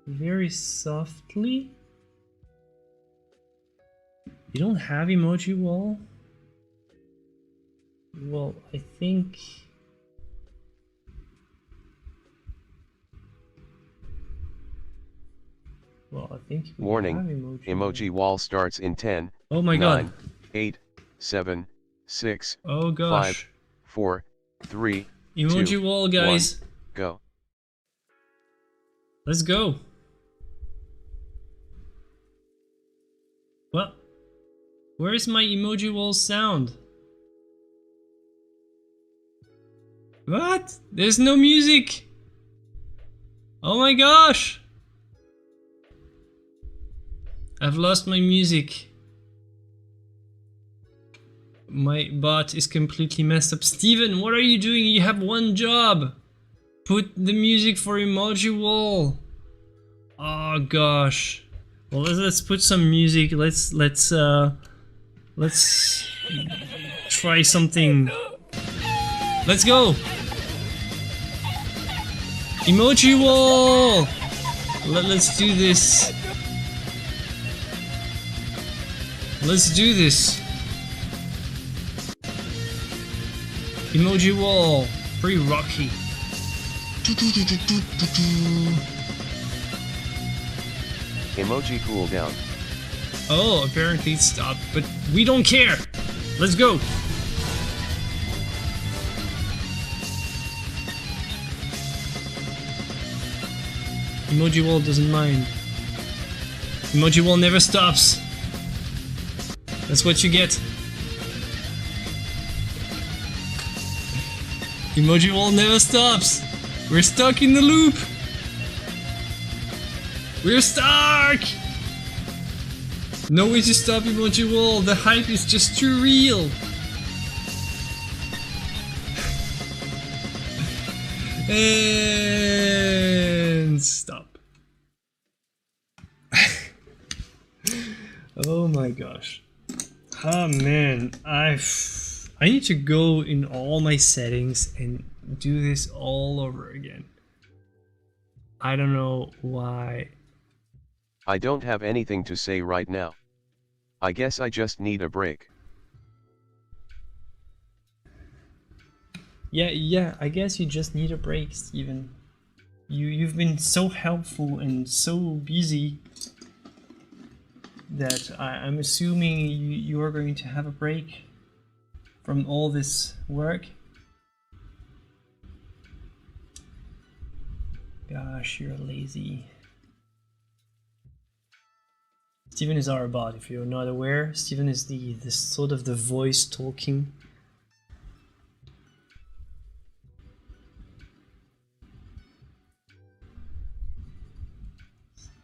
very softly. You don't have emoji wall? Well, I think... Well, I think we Warning, have emoji wall starts in 10, Oh my 9, god. 8, 7, 6, Oh 5, gosh. 4, 3, Emoji 2, wall, 1, guys. go. Let's go. Well, where is my emoji wall sound? What? There's no music. Oh my gosh. I've lost my music. My bot is completely messed up. Steven, what are you doing? You have one job. Put the music for emoji wall. Oh gosh. Well, let's put some music. Let's try something. Let's go. Emoji wall. Let's do this. Let's do this. Emoji wall. Pretty rocky. Emoji cooldown. Oh, apparently it stopped, but we don't care. Let's go. Emoji wall doesn't mind. Emoji wall never stops. That's what you get. Emoji wall never stops. We're stuck in the loop. We're stuck. No way to stop emoji wall. The hype is just too real. And stop. Oh my gosh. Oh man, I need to go in all my settings and do this all over again. I don't know why. I don't have anything to say right now. I guess I just need a break. Yeah, I guess you just need a break, Steven. You've been so helpful and so busy that I'm assuming you are going to have a break from all this work. Gosh, you're lazy. Steven is our bot, if you're not aware. Steven is the sort of the voice talking.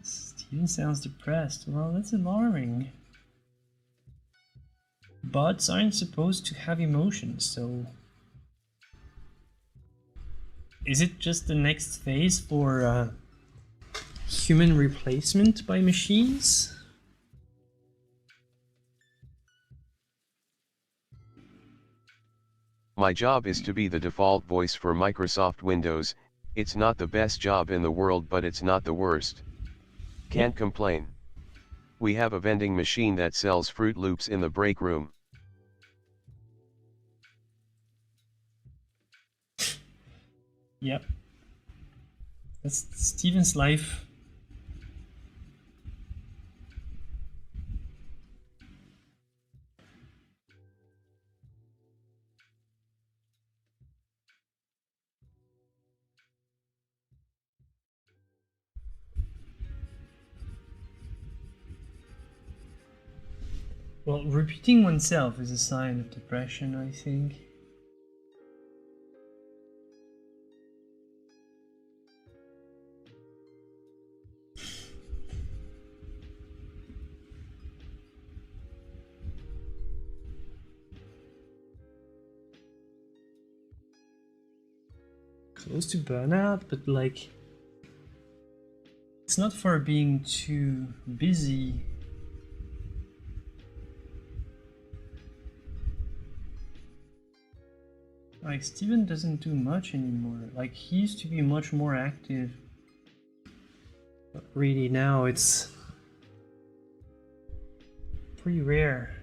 Steven sounds depressed. Well, that's alarming. Bots aren't supposed to have emotions, so... Is it just the next phase for human replacement by machines? My job is to be the default voice for Microsoft Windows. It's not the best job in the world, but it's not the worst. Can't complain. We have a vending machine that sells Fruit Loops in the break room. Yep. That's Steven's life. Well, repeating oneself is a sign of depression, I think. Close to burnout, but like... It's not for being too busy. Like, Steven doesn't do much anymore. Like, he used to be much more active. But really now it's pretty rare.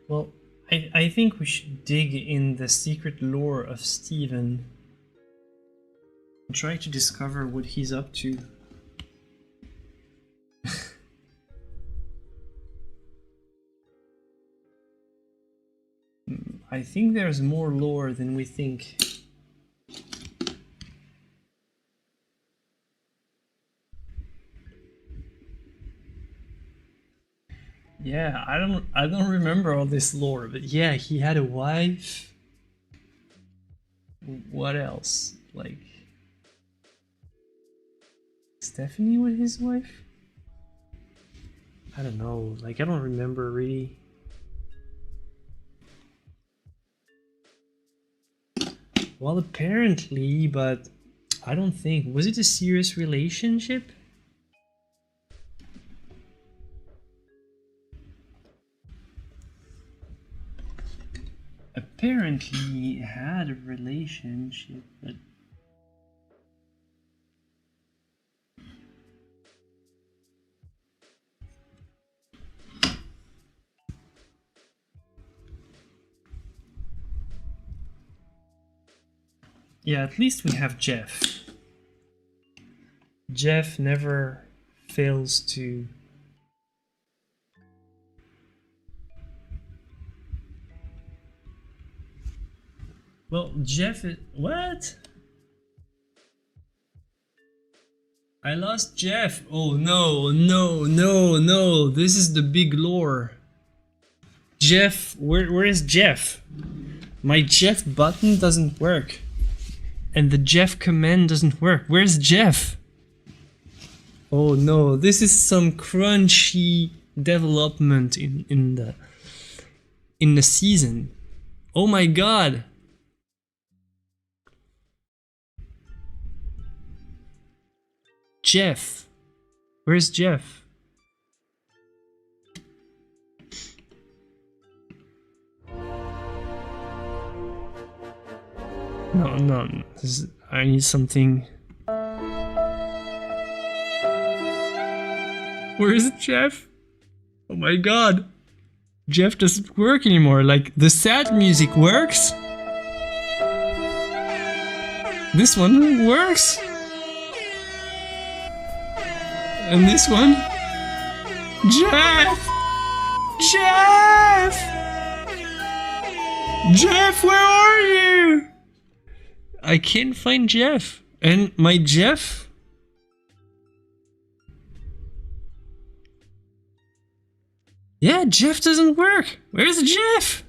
Well, I think we should dig in the secret lore of Steven and try to discover what he's up to. I think there's more lore than we think. Yeah, I don't remember all this lore, but yeah, he had a wife. What else? Like Stephanie was his wife? I don't know, like I don't remember really. Well, apparently, but I don't think. Was it a serious relationship? Apparently he had a relationship, but yeah, at least we have Jeff. Jeff never fails to well, Jeff is... What? I lost Jeff. Oh no, no, no, no. This is the big lore. Jeff, where is Jeff? My Jeff button doesn't work. And the Jeff command doesn't work. Where's Jeff? Oh no, this is some crunchy development in the season. Oh my god. Jeff. Where's Jeff? No, no. I need something. Where is Jeff? Oh my god. Jeff doesn't work anymore. Like, the sad music works. This one works. And this one? Jeff! Jeff! Jeff, where are you? I can't find Jeff. And my Jeff? Yeah, Jeff doesn't work. Where's Jeff?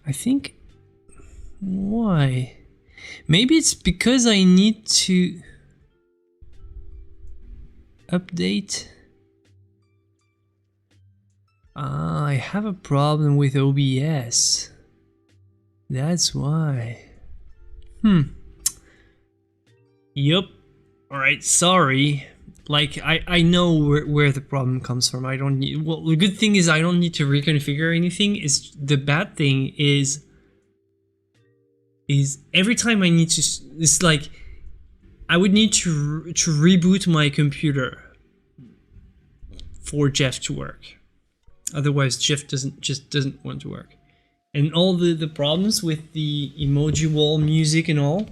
I think... Why? Maybe it's because I need to update. I have a problem with OBS. That's why. Yup. Alright, sorry. Like, I know where the problem comes from. I don't need... Well, the good thing is I don't need to reconfigure anything. The bad thing is every time I need to... It's like... I would need to reboot my computer for Jeff to work. Otherwise, Jeff doesn't want to work. And all the problems with the emoji wall music and all,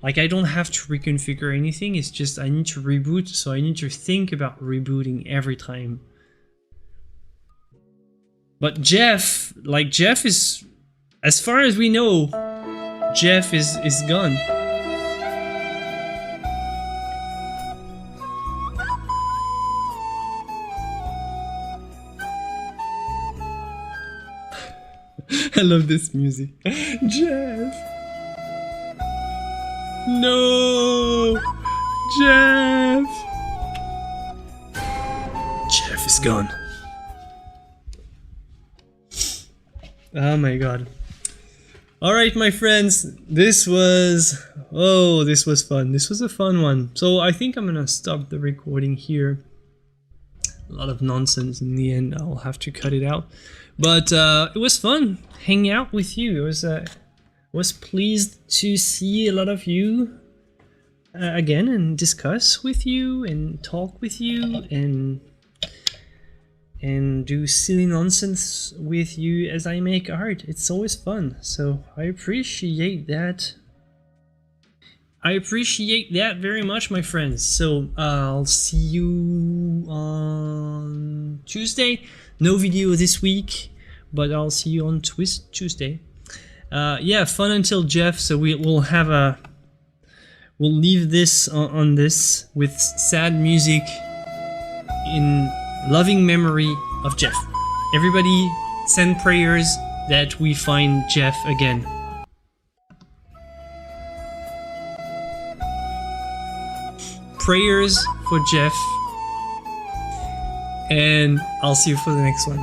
like, I don't have to reconfigure anything. It's just I need to reboot, so I need to think about rebooting every time. But Jeff, like, Jeff is, as far as we know, Jeff is gone. I love this music. Jeff! No! Jeff! Jeff is gone. Oh my god. Alright, my friends, this was fun. This was a fun one. So I think I'm gonna stop the recording here. A lot of nonsense in the end. I'll have to cut it out. But it was fun hanging out with you. I was pleased to see a lot of you again and discuss with you and talk with you and do silly nonsense with you as I make art. It's always fun, so I appreciate that. I appreciate that very much, my friends. So I'll see you on Tuesday. No video this week, but I'll see you on Tuesday. Yeah, fun until Jeff. So we'll leave this on this with sad music in loving memory of Jeff. Everybody send prayers that we find Jeff again. Prayers for Jeff. And I'll see you for the next one.